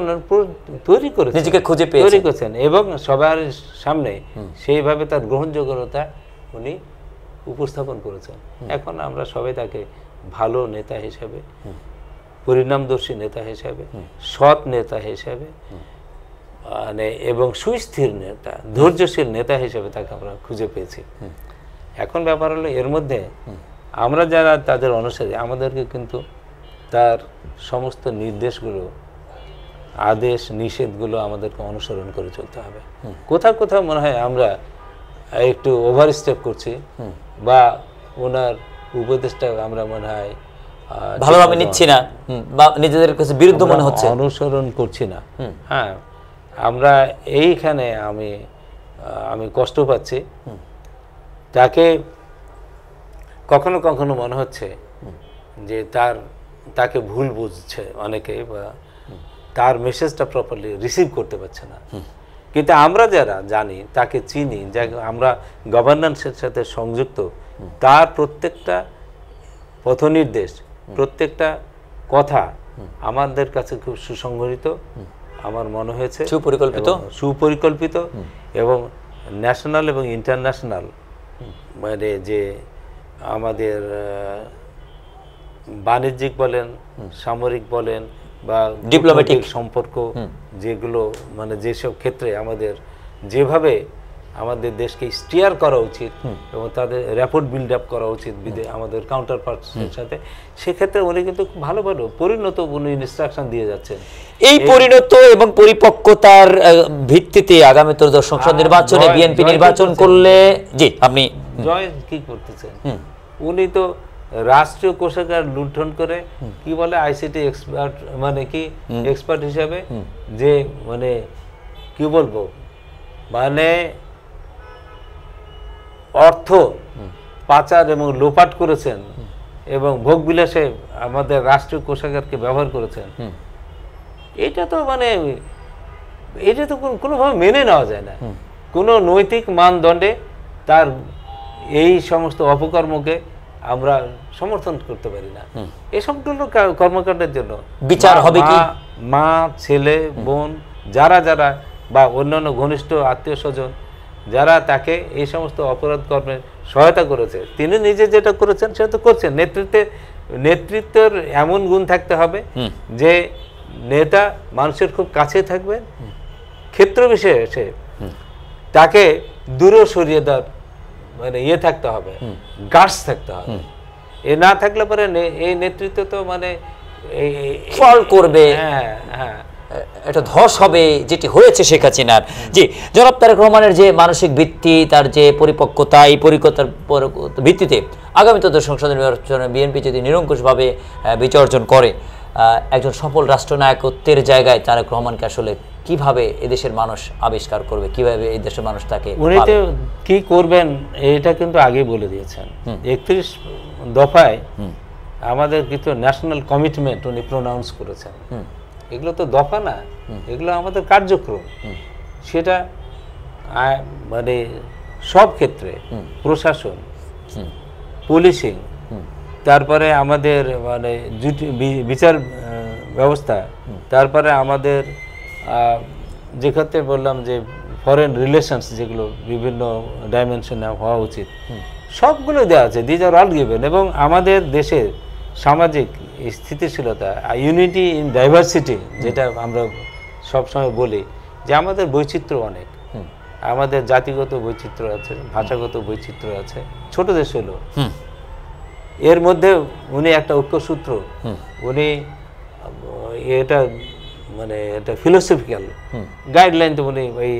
তৈরি করেছেন, নিজেকে খুঁজে তৈরি করেছেন এবং সবার সামনে সেইভাবে তার গ্রহণযোগ্যতা উনি উপস্থাপন করেছেন। এখন আমরা সবাই তাকে ভালো নেতা হিসেবে, পরিণামদর্শী নেতা হিসেবে, সৎ নেতা হিসেবে মানে এবং সুস্থির নেতা, ধৈর্যশীল নেতা হিসেবে তাকে আমরা খুঁজে পেয়েছি। এখন ব্যাপার হলো এর মধ্যে আমরা যারা তাদের অনুসারী, আমাদেরকে কিন্তু তার সমস্ত নির্দেশগুলো, আদেশ নিষেধগুলো আমাদেরকে অনুসরণ করে চলতে হবে। কোথাও কোথাও মনে হয় আমরা একটু ওভার স্টেপ করছি বা ওনার উপদেশটা আমরা মনে হয় ভালোভাবে নিচ্ছি না বা নিজেদের কাছে বিরুদ্ধ মনে হচ্ছে, অনুসরণ করছি না। হ্যাঁ, আমরা এইখানে আমি কষ্ট পাচ্ছি। তাকে কখনো কখনো মনে হচ্ছে যে তাকে ভুল বুঝছে অনেকে বা তার মেসেজটা প্রপারলি রিসিভ করতে পারছে না। কিন্তু আমরা যারা জানি, তাকে চিনি, যা আমরা গভর্নেন্সের সাথে সংযুক্ত, তার প্রত্যেকটা পথনির্দেশ, প্রত্যেকটা কথা আমাদের কাছে খুব সুসংগঠিত আমার মনে হয়েছে, সুপরিকল্পিত এবং ন্যাশনাল এবং ইন্টারন্যাশনাল মানে যে আমাদের বাণিজ্যিক বলেন, সামরিক বলেন বা ডিপ্লোম্যাটিক সম্পর্ক, যেগুলো মানে যেসব ক্ষেত্রে আমাদের যেভাবে আমাদের দেশকে স্টিয়ার করা উচিত এবং তাদের র্যাপিড বিল্ড আপ করা উচিত আমাদের কাউন্টার পার্টসের সাথে, সেক্ষেত্রে উনি কিন্তু খুব ভালো ভালো পরিণত উনি ইনস্ট্রাকশন দিয়ে যাচ্ছেন। এই পরিণত এবং পরিপক্কতার ভিত্তিতে আগামী ত্রয়োদশ সংসদ নির্বাচনে বিএনপি নির্বাচন করলে, জি আপনি জয় কি করতেছেন, উনি তো রাষ্ট্রীয় কোষাগার লুণ্ঠন করে কি বলে আইসিটি এক্সপার্ট মানে কি এক্সপার্ট হিসাবে যে মানে কি বলবো মানে অর্থ পাচার এবং লোপাট করেছেন এবং ভোগবিলাসে আমাদের রাষ্ট্রীয় কোষাগারকে ব্যবহার করেছেন। এটা তো মানে এটা তো কোনোভাবে মেনে নেওয়া যায় না। কোনো নৈতিক মানদণ্ডে তার এই সমস্ত অপকর্মকে আমরা সমর্থন করতে পারি না। এই সমস্ত কর্মকাণ্ডের জন্য বিচার হবে কি? মা, ছেলে, বোন, যারা যারা বা অন্যান্য ঘনিষ্ঠ আত্মীয় স্বজন যারা তাকে এই সমস্ত অপরাধ কর্মে সহায়তা করেছে, তিনি নিজে যেটা করেছেন সেটা তো করছেন। নেতৃত্বের এমন গুণ থাকতে হবে যে নেতা মানুষের খুব কাছে থাকবেন, ক্ষেত্র বিশেষে তাকে দূরে সরিয়ে দেওয়ার মানে ইয়ে থাকতে হবে, গার্ডস থাকতে হবে। এ না থাকলে পরে এই নেতৃত্ব তো মানে ফল করবে, হ্যাঁ হ্যাঁ এটা ধস হবে, যেটি হয়েছে শেখ হাসিনার। জি জনাব তারেক রহমানের যে মানসিক ভিত্তি, তার যে পরিপক্কতা, এই পরিপক্কতার ভিত্তিতে আগামী ত্রয়োদশ সংসদ নির্বাচনে বিএনপি যদি নিরঙ্কুশভাবে বিজয় অর্জন করে, একজন সফল রাষ্ট্রনায়কত্বের জায়গায় তারেক রহমানকে আসলে কিভাবে এদেশের মানুষ আবিষ্কার করবে, কিভাবে এই দেশের মানুষ তাকে উনি তো কি করবেন এটা কিন্তু আগে বলে দিয়েছেন। 31 দফায় আমাদের কিন্তু ন্যাশনাল কমিটমেন্ট উনি প্রোনাউন্স করেছেন। এগুলো তো দফা না, এগুলো আমাদের কার্যক্রম। সেটা মানে সব ক্ষেত্রে প্রশাসন, পুলিশিং, তারপরে আমাদের মানে বিচার ব্যবস্থা, তারপরে আমাদের যে ক্ষেত্রে বললাম যে ফরেন রিলেশনস যেগুলো বিভিন্ন ডাইমেনশনে হওয়া উচিত, সবগুলো দেওয়া আছে, দিজ আর অল গিভেন। এবং আমাদের দেশের সামাজিক স্থিতিশীলতা, ইউনিটি ইন ডাইভার্সিটি, যেটা আমরা সবসময় বলি যে আমাদের বৈচিত্র্য অনেক, আমাদের জাতিগত বৈচিত্র্য আছে, ভাষাগত বৈচিত্র্য আছে, ছোট দেশ হলো, এর মধ্যে উনি একটা ঐক্যসূত্র, উনি এটা মানে এটা ফিলোসফিক্যাল গাইডলাইন তো উনি এই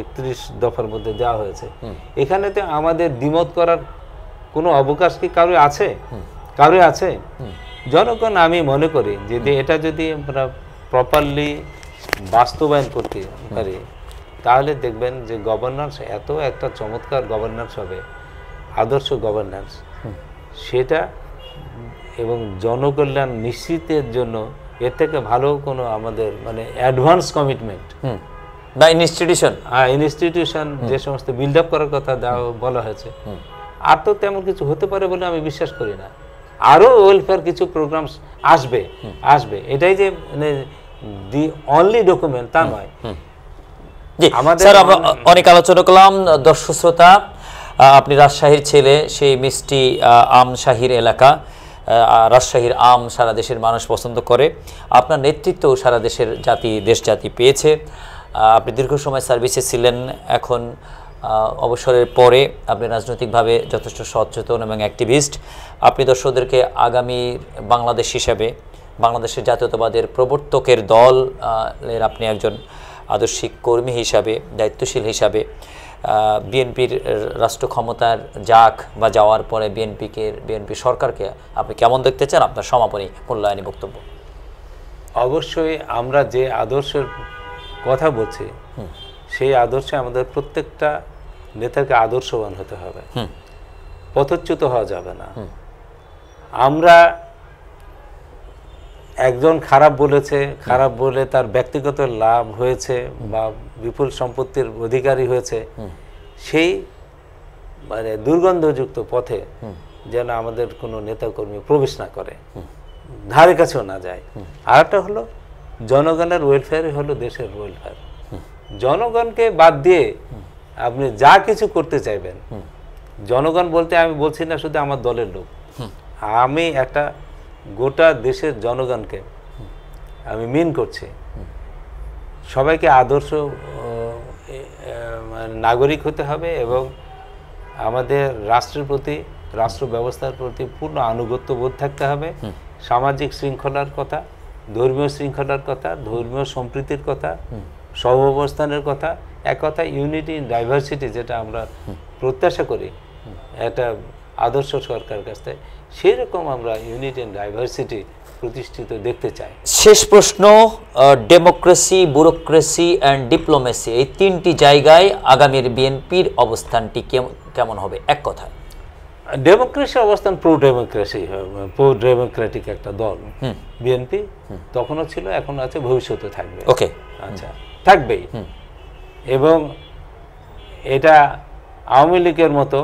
31 দফার মধ্যে দেওয়া হয়েছে। এখানেতে আমাদের দ্বিমত করার কোনো অবকাশ কি কারো আছে? কারো আছে? জনগণ আমি মনে করি যে এটা যদি আমরা প্রপারলি বাস্তবায়ন করতে পারি, তাহলে দেখবেন যে গভর্নেন্স এত একটা চমৎকার গভর্নেন্স হবে, আদর্শ গভর্নেন্স, সেটা এবং জনকল্যাণ নিশ্চিতের জন্য এর থেকে ভালো কোনো আমাদের মানে অ্যাডভান্স কমিটমেন্ট বা ইনস্টিটিউশন যে সমস্ত বিল্ড আপ করার কথা বলা হয়েছে, আর তো তেমন কিছু হতে পারে বলে আমি বিশ্বাস করি না। আরও ওয়েলফেয়ার কিছু প্রোগ্রামস আসবে, এটাই যে মানে দি অনলি ডকুমেন্ট তা নয়। স্যার, আমরা অনেক আলোচনা করলাম। দর্শক শ্রোতা, আপনি রাজশাহীর ছেলে, সেই মিষ্টি আম শাহীর এলাকা, রাজশাহীর আম সারা দেশের মানুষ পছন্দ করে, আপনার নেতৃত্ব সারা দেশের দেশ জাতি পেয়েছে। আপনি দীর্ঘ সময় সার্ভিসে ছিলেন, এখন অবসরের পরে আপনি রাজনৈতিকভাবে যথেষ্ট সচেতন এবং অ্যাক্টিভিস্ট। আপনি দর্শকদেরকে আগামী বাংলাদেশ হিসাবে, বাংলাদেশের জাতীয়তাবাদের প্রবর্তকের দলের আপনি একজন আদর্শিক কর্মী হিসাবে, দায়িত্বশীল হিসাবে, বিএনপির রাষ্ট্র ক্ষমতার যাওয়ার পরে বিএনপি সরকারকে আপনি কেমন দেখতে চান? আপনার সমাপনী মূল্যায়নী বক্তব্য। অবশ্যই আমরা যে আদর্শের কথা বলছি, সেই আদর্শে আমাদের প্রত্যেকটা নেতাকে আদর্শবান হতে হবে, পথচ্যুত হওয়া যাবে না। আমরা একজন খারাপ বলে তার ব্যক্তিগত লাভ হয়েছে বা বিপুল সম্পত্তির অধিকারী হয়েছে, সেই মানে দুর্গন্ধযুক্ত পথে যেন আমাদের কোনো নেতাকর্মী প্রবেশ না করে, ধারে কাছেও না যায়। আর একটা হলো জনগণের ওয়েলফেয়ারই হলো দেশের ওয়েলফেয়ার। জনগণকে বাদ দিয়ে আপনি যা কিছু করতে চাইবেন, জনগণ বলতে আমি বলছি না শুধু আমার দলের লোক, আমি একটা গোটা দেশের জনগণকে আমি মিন করছি। সবাইকে আদর্শ নাগরিক হতে হবে এবং আমাদের রাষ্ট্রের প্রতি, রাষ্ট্র ব্যবস্থার প্রতি পূর্ণ আনুগত্য বোধ থাকতে হবে। সামাজিক শৃঙ্খলার কথা, ধর্মীয় শৃঙ্খলার কথা, ধর্মীয় সম্প্রীতির কথা, সহাবস্থানের কথা, এক কথা ইউনিটি ইন ডাইভার্সিটি, যেটা আমরা প্রত্যাশা করি একটা আদর্শ সরকার কাছ থেকে, সেই রকম আমরা ইউনিটি ইন ডাইভার্সিটি প্রতিষ্ঠিত দেখতে চাই। শেষ প্রশ্ন, ডেমোক্রেসি, ব্যুরোক্রেসি অ্যান্ড ডিপ্লোমেসি, এই তিনটি জায়গায় আগামীর বিএনপির অবস্থানটি কেমন হবে এক কথায়? ডেমোক্রেসি অবস্থান প্রো ডেমোক্রেটিক একটা দল বিএনপি, তখনও ছিল, এখনো আছে, ভবিষ্যতে থাকবে। ওকে, আচ্ছা, থাকবেই। এবং এটা আওয়ামী লীগের মতো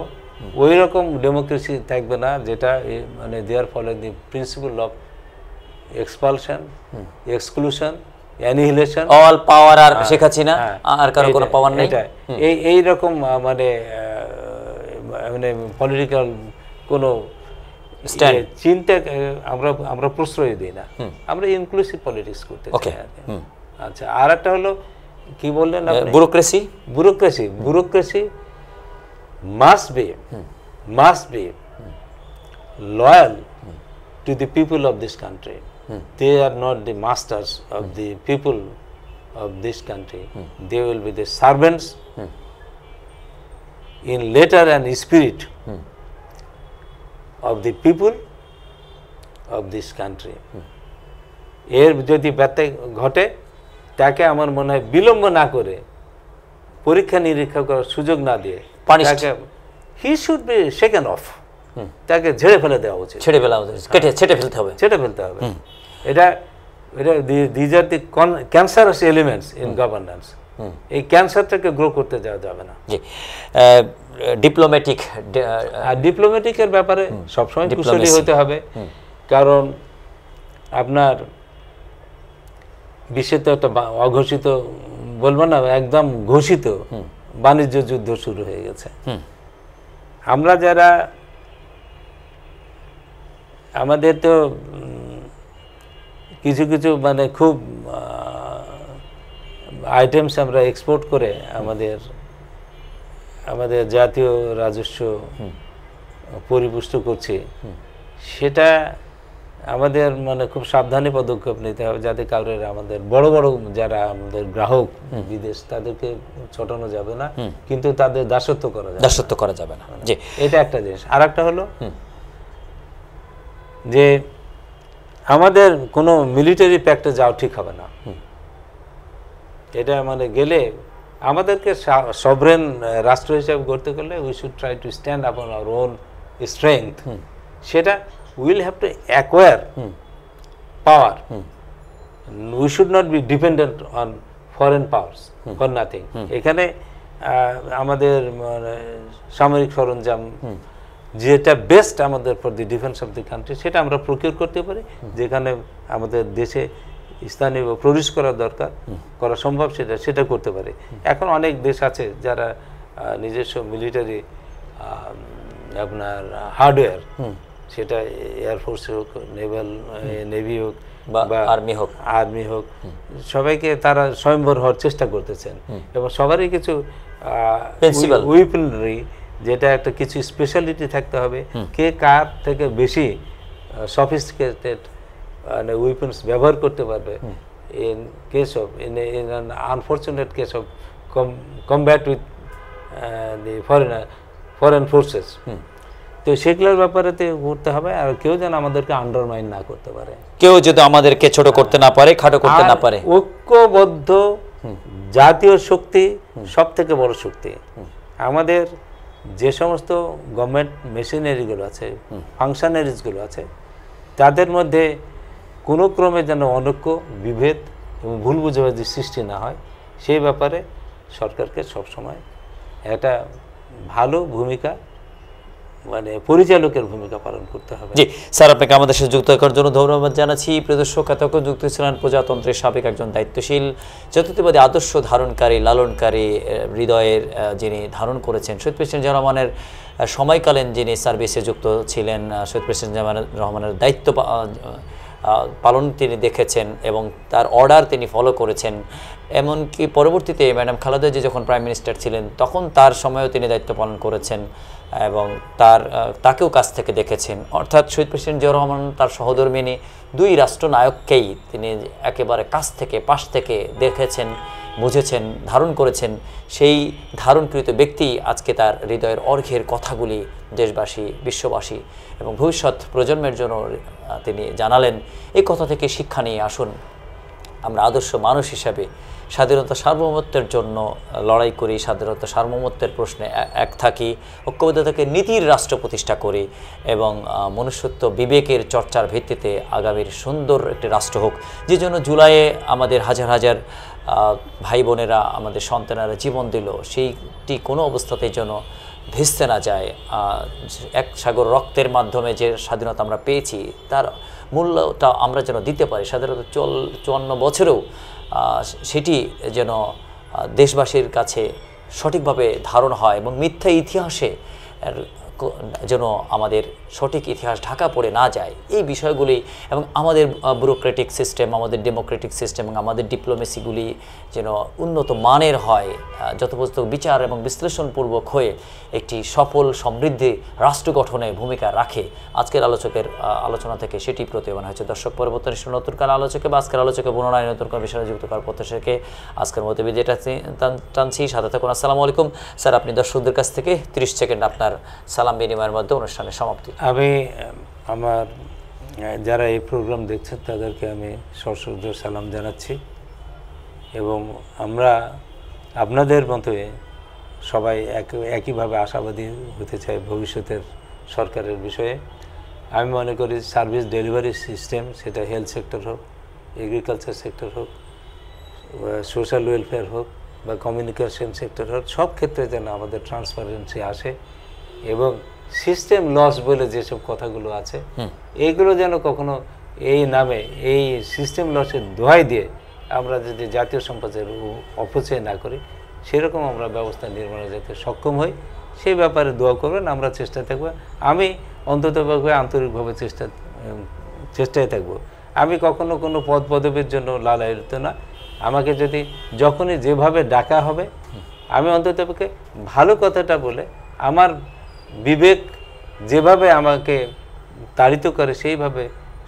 ওই রকম ডেমোক্রেসি থাকবে না, যেটা মানে দেয়ার ফলে the principal of expulsion, exclusion, annihilation, all power আর শেখ হাসিনা, আর কারো কোনো পাওয়ার নেই, এই রকম মানে মানে পলিটিক্যাল কোনো চিন্তা আমরা প্রশ্রয় দিই না। আমরা ইনক্লুসিভ পলিটিক্স করতে চাই। আচ্ছা, আর একটা হলো কি বললেন আপনি, bureaucracy must be loyal to the people of this country. They are not the masters of the people of this country. They will be the servants in letter and spirit of the people of this country. এর যদি ব্যত্যয় ঘটে, তাকে আমার মনে হয় বিলম্ব না করে, পরীক্ষা নিরীক্ষা করার সুযোগ না দিয়ে, he should be shaken off, তাকে ঝেড়ে ফেলে দেওয়া উচিত, ছেটে ফেলতে হবে। এটা these are the cancerous elements in governance. এই ক্যান্সারটাকে গ্রো করতে দেওয়া যাবে না। ডিপ্লোম্যাটিক আর ডিপ্লোম্যাটিকের ব্যাপারে সবসময় কুশলী হতে হবে, কারণ আপনার বিশ্বে তো একটা অঘোষিত বলবো না, একদম ঘোষিত বাণিজ্য যুদ্ধ শুরু হয়ে গেছে। আমরা যারা আমাদের তো কিছু কিছু মানে খুব আইটেমস আমরা এক্সপোর্ট করে আমাদের জাতীয় রাজস্ব পরিপুষ্ট করছি, সেটা আমাদের মানে খুব সাবধানী পদক্ষেপ নিতে হবে, যাতে কারোর আমাদের বড় বড় যারা আমাদের গ্রাহক বিদেশ তাদেরকে ছটানো যাবে না, কিন্তু তাদের দাসত্ব করা যাবে না। জি, এটা একটা জিনিস। আর একটা হলো যে আমাদের কোনো মিলিটারি প্যাক্টে যাওয়া ঠিক হবে না। এটা মানে গেলে আমাদেরকে সভরেন রাষ্ট্র হিসেবে গড়তে গেলে we should try to stand আপন আওয়ার ওন স্ট্রেংথ। সেটা will have to acquire power. We should not be dependent on foreign powers for nothing. এখানে আমাদের সামরিক সরঞ্জাম যেটা বেস্ট আমাদের for the defence of the country, সেটা আমরা প্রকিউর করতে পারি। যেখানে আমাদের দেশে স্থানীয় প্রডিউস করা দরকার, করা সম্ভব, সেটা করতে পারে। এখন অনেক দেশ আছে যারা নিজস্ব মিলিটারি আপনার হার্ডওয়্যার, সেটা এয়ারফোর্স হোক, নেভি হোক বা আর্মি হোক, সবাইকে তারা স্বয়ংবর হওয়ার চেষ্টা করতেছেন, এবং সবারই কিছু উইপেনরি, যেটা একটা কিছু স্পেশালিটি থাকতে হবে। কে কার থেকে বেশি সফিস্টিকেটেড উইপেন্স ব্যবহার করতে পারবে in case of in an unfortunate case of combat with the foreign forces. তো সেগুলোর ব্যাপারে করতে হবে, আর কেউ যেন আমাদেরকে আন্ডারমাইন না করতে পারে, কেউ যদি আমাদেরকে ছোট করতে না পারে, খাটো করতে না পারে। ঐক্যবদ্ধ জাতীয় শক্তি সব থেকে বড় শক্তি। আমাদের যে সমস্ত গভর্নমেন্ট মেশিনারিগুলো আছে, ফাংশনারিজগুলো আছে, তাদের মধ্যে কোনো ক্রমে যেন অনৈক্য, বিভেদ এবং ভুল বুঝাবুঝি সৃষ্টি না হয়, সেই ব্যাপারে সরকারকে সবসময় একটা ভালো ভূমিকা, মানে পরিচালকের ভূমিকা পালন করতে হবে। জি স্যার, আপনাকে আমাদের সাথে যুক্ত করার জন্য ধন্যবাদ জানাচ্ছি। প্রিয় দর্শক, এতক্ষণ যুক্ত ছিলেন প্রজাতন্ত্রের সাবেক একজন দায়িত্বশীল, জাতীয়তাবাদী আদর্শ ধারণকারী, লালনকারী, হৃদয়ের যিনি ধারণ করেছেন, শহীদ প্রেসিডেন্ট জিয়া রহমানের সময়কালীন যিনি সার্ভিসে যুক্ত ছিলেন, শহীদ প্রেসিডেন্ট জিয়া রহমানের দায়িত্ব পালন তিনি দেখেছেন এবং তার অর্ডার তিনি ফলো করেছেন। এমনকি পরবর্তীতে ম্যাডাম খালেদা জিয়া যখন প্রাইম মিনিস্টার ছিলেন, তখন তার সময়েও তিনি দায়িত্ব পালন করেছেন এবং তাকেও কাছ থেকে দেখেছেন। অর্থাৎ শহীদ প্রেসিডেন্ট জিয়া রহমান তার সহধর্মিনী দুই রাষ্ট্রনায়ককেই তিনি একেবারে কাছ থেকে, পাশ থেকে দেখেছেন, বুঝেছেন, ধারণ করেছেন। সেই ধারণকৃত ব্যক্তি আজকে তার হৃদয়ের অর্ঘ্যের কথাগুলি দেশবাসী, বিশ্ববাসী এবং ভবিষ্যৎ প্রজন্মের জন্য তিনি জানালেন। এই কথা থেকে শিক্ষা নিয়ে আসুন আমরা আদর্শ মানুষ হিসাবে স্বাধীনতা সার্বভৌমত্বের জন্য লড়াই করি, স্বাধীনতা সার্বভৌমত্বের প্রশ্নে এক থাকি, ঐক্যবদ্ধতাকে নীতির রাষ্ট্র প্রতিষ্ঠা করি এবং মনুষ্যত্ব বিবেকের চর্চার ভিত্তিতে আগামীর সুন্দর একটি রাষ্ট্র হোক, যে জন্য জুলাইয়ে আমাদের হাজার হাজার ভাই বোনেরা, আমাদের সন্তানেরা জীবন দিল, সেইটি কোনো অবস্থাতেই যেন ভেস্তে না যায়। এক সাগর রক্তের মাধ্যমে যে স্বাধীনতা আমরা পেয়েছি, তার মূল্যটা আমরা যেন দিতে পারি। স্বাধীনতা 54 বছরেও সেটি যেন দেশবাসীর কাছে সঠিকভাবে ধারণ হয় এবং মিথ্যা ইতিহাসে যেন আমাদের সঠিক ইতিহাস ঢাকা পড়ে না যায়। এই বিষয়গুলি এবং আমাদের ব্যুরোক্রেটিক সিস্টেম, আমাদের ডেমোক্রেটিক সিস্টেম এবং আমাদের ডিপ্লোমেসিগুলি যেন উন্নত মানের হয়, যথোপযুক্ত বিচার এবং বিশ্লেষণপূর্বক হয়ে একটি সফল সমৃদ্ধি রাষ্ট্র গঠনে ভূমিকা রাখে। আজকের আলোচনা থেকে সেটি প্রতীয়মান হয়েছে। দর্শক, পরবর্তী নতুন কাল আলোচকে বা আজকের আলোচকে পুনরায় নতুন কোনো বিষয়ে যুক্ত করার প্রত্যাশাকে আজকের মতো বিদায়টা টানছি। সাথে থাকুন। আসসালামু আলাইকুম। স্যার, আপনি দর্শকদের কাছ থেকে 30 সেকেন্ড আপনার সালাম বিনিময়ের মধ্যে অনুষ্ঠানের সমাপ্তি। আমি আমার যারা এই প্রোগ্রাম দেখছেন তাদেরকে আমি সশ্রদ্ধ সালাম জানাচ্ছি এবং আমরা আপনাদের মতো সবাই একইভাবে আশাবাদী হতে চাই ভবিষ্যতের সরকারের বিষয়ে। আমি মনে করি সার্ভিস ডেলিভারি সিস্টেম, সেটা হেলথ সেক্টর হোক, এগ্রিকালচার সেক্টর হোক, সোশ্যাল ওয়েলফেয়ার হোক, বা কমিউনিকেশন সেক্টর হোক, সব ক্ষেত্রে যেন আমাদের ট্রান্সপারেন্সি আসে এবং সিস্টেম লস বলে যেসব কথাগুলো আছে এইগুলো যেন কখনো এই নামে এই সিস্টেম লসের দোহাই দিয়ে আমরা যদি জাতীয় সম্পদের অপচয় না করি, সেরকম আমরা ব্যবস্থা নির্মাণে যাতে সক্ষম হই সেই ব্যাপারে দোয়া করবেন। আমরা চেষ্টায় থাকবো, আমি অন্ততপক্ষে আন্তরিকভাবে চেষ্টায় থাকবো। আমি কখনো কোনো পদ পদবীর জন্য লালায়িত না। আমাকে যদি যখনই যেভাবে ডাকা হবে আমি অন্ততপক্ষে ভালো কথাটা বলে আমার বিবেক যেভাবে আমাকে তাড়িত করে সেইভাবে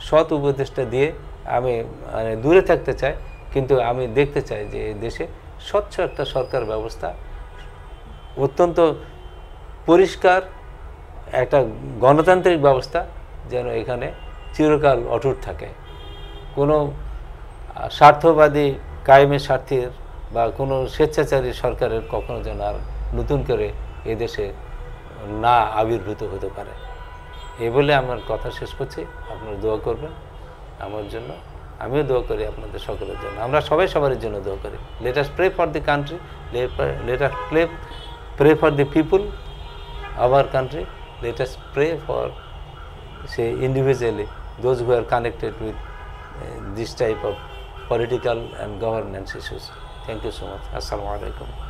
সৎ উপদেশটা দিয়ে আমি মানে দূরে থাকতে চাই। কিন্তু আমি দেখতে চাই যে এই দেশে স্বচ্ছ একটা সরকার ব্যবস্থা, অত্যন্ত পরিষ্কার একটা গণতান্ত্রিক ব্যবস্থা যেন এখানে চিরকাল অটুট থাকে। কোনো স্বার্থবাদী কায়েমের স্বার্থের বা কোনো স্বেচ্ছাচারী সরকারের কখনো যেন আর নতুন করে এদেশে না আবির্ভূত হতে পারে। এই বলে আমার কথা শেষ করছি। আপনারা দোয়া করবেন আমার জন্য, আমিও দোয়া করি আপনাদের সকলের জন্য। আমরা সবাই সবার জন্য দোয়া করি। Let us pray for the country, let us pray for the people our country, let us pray for say individually those who are connected with this type of political and governance issues. Thank you so much. Assalamu alaikum.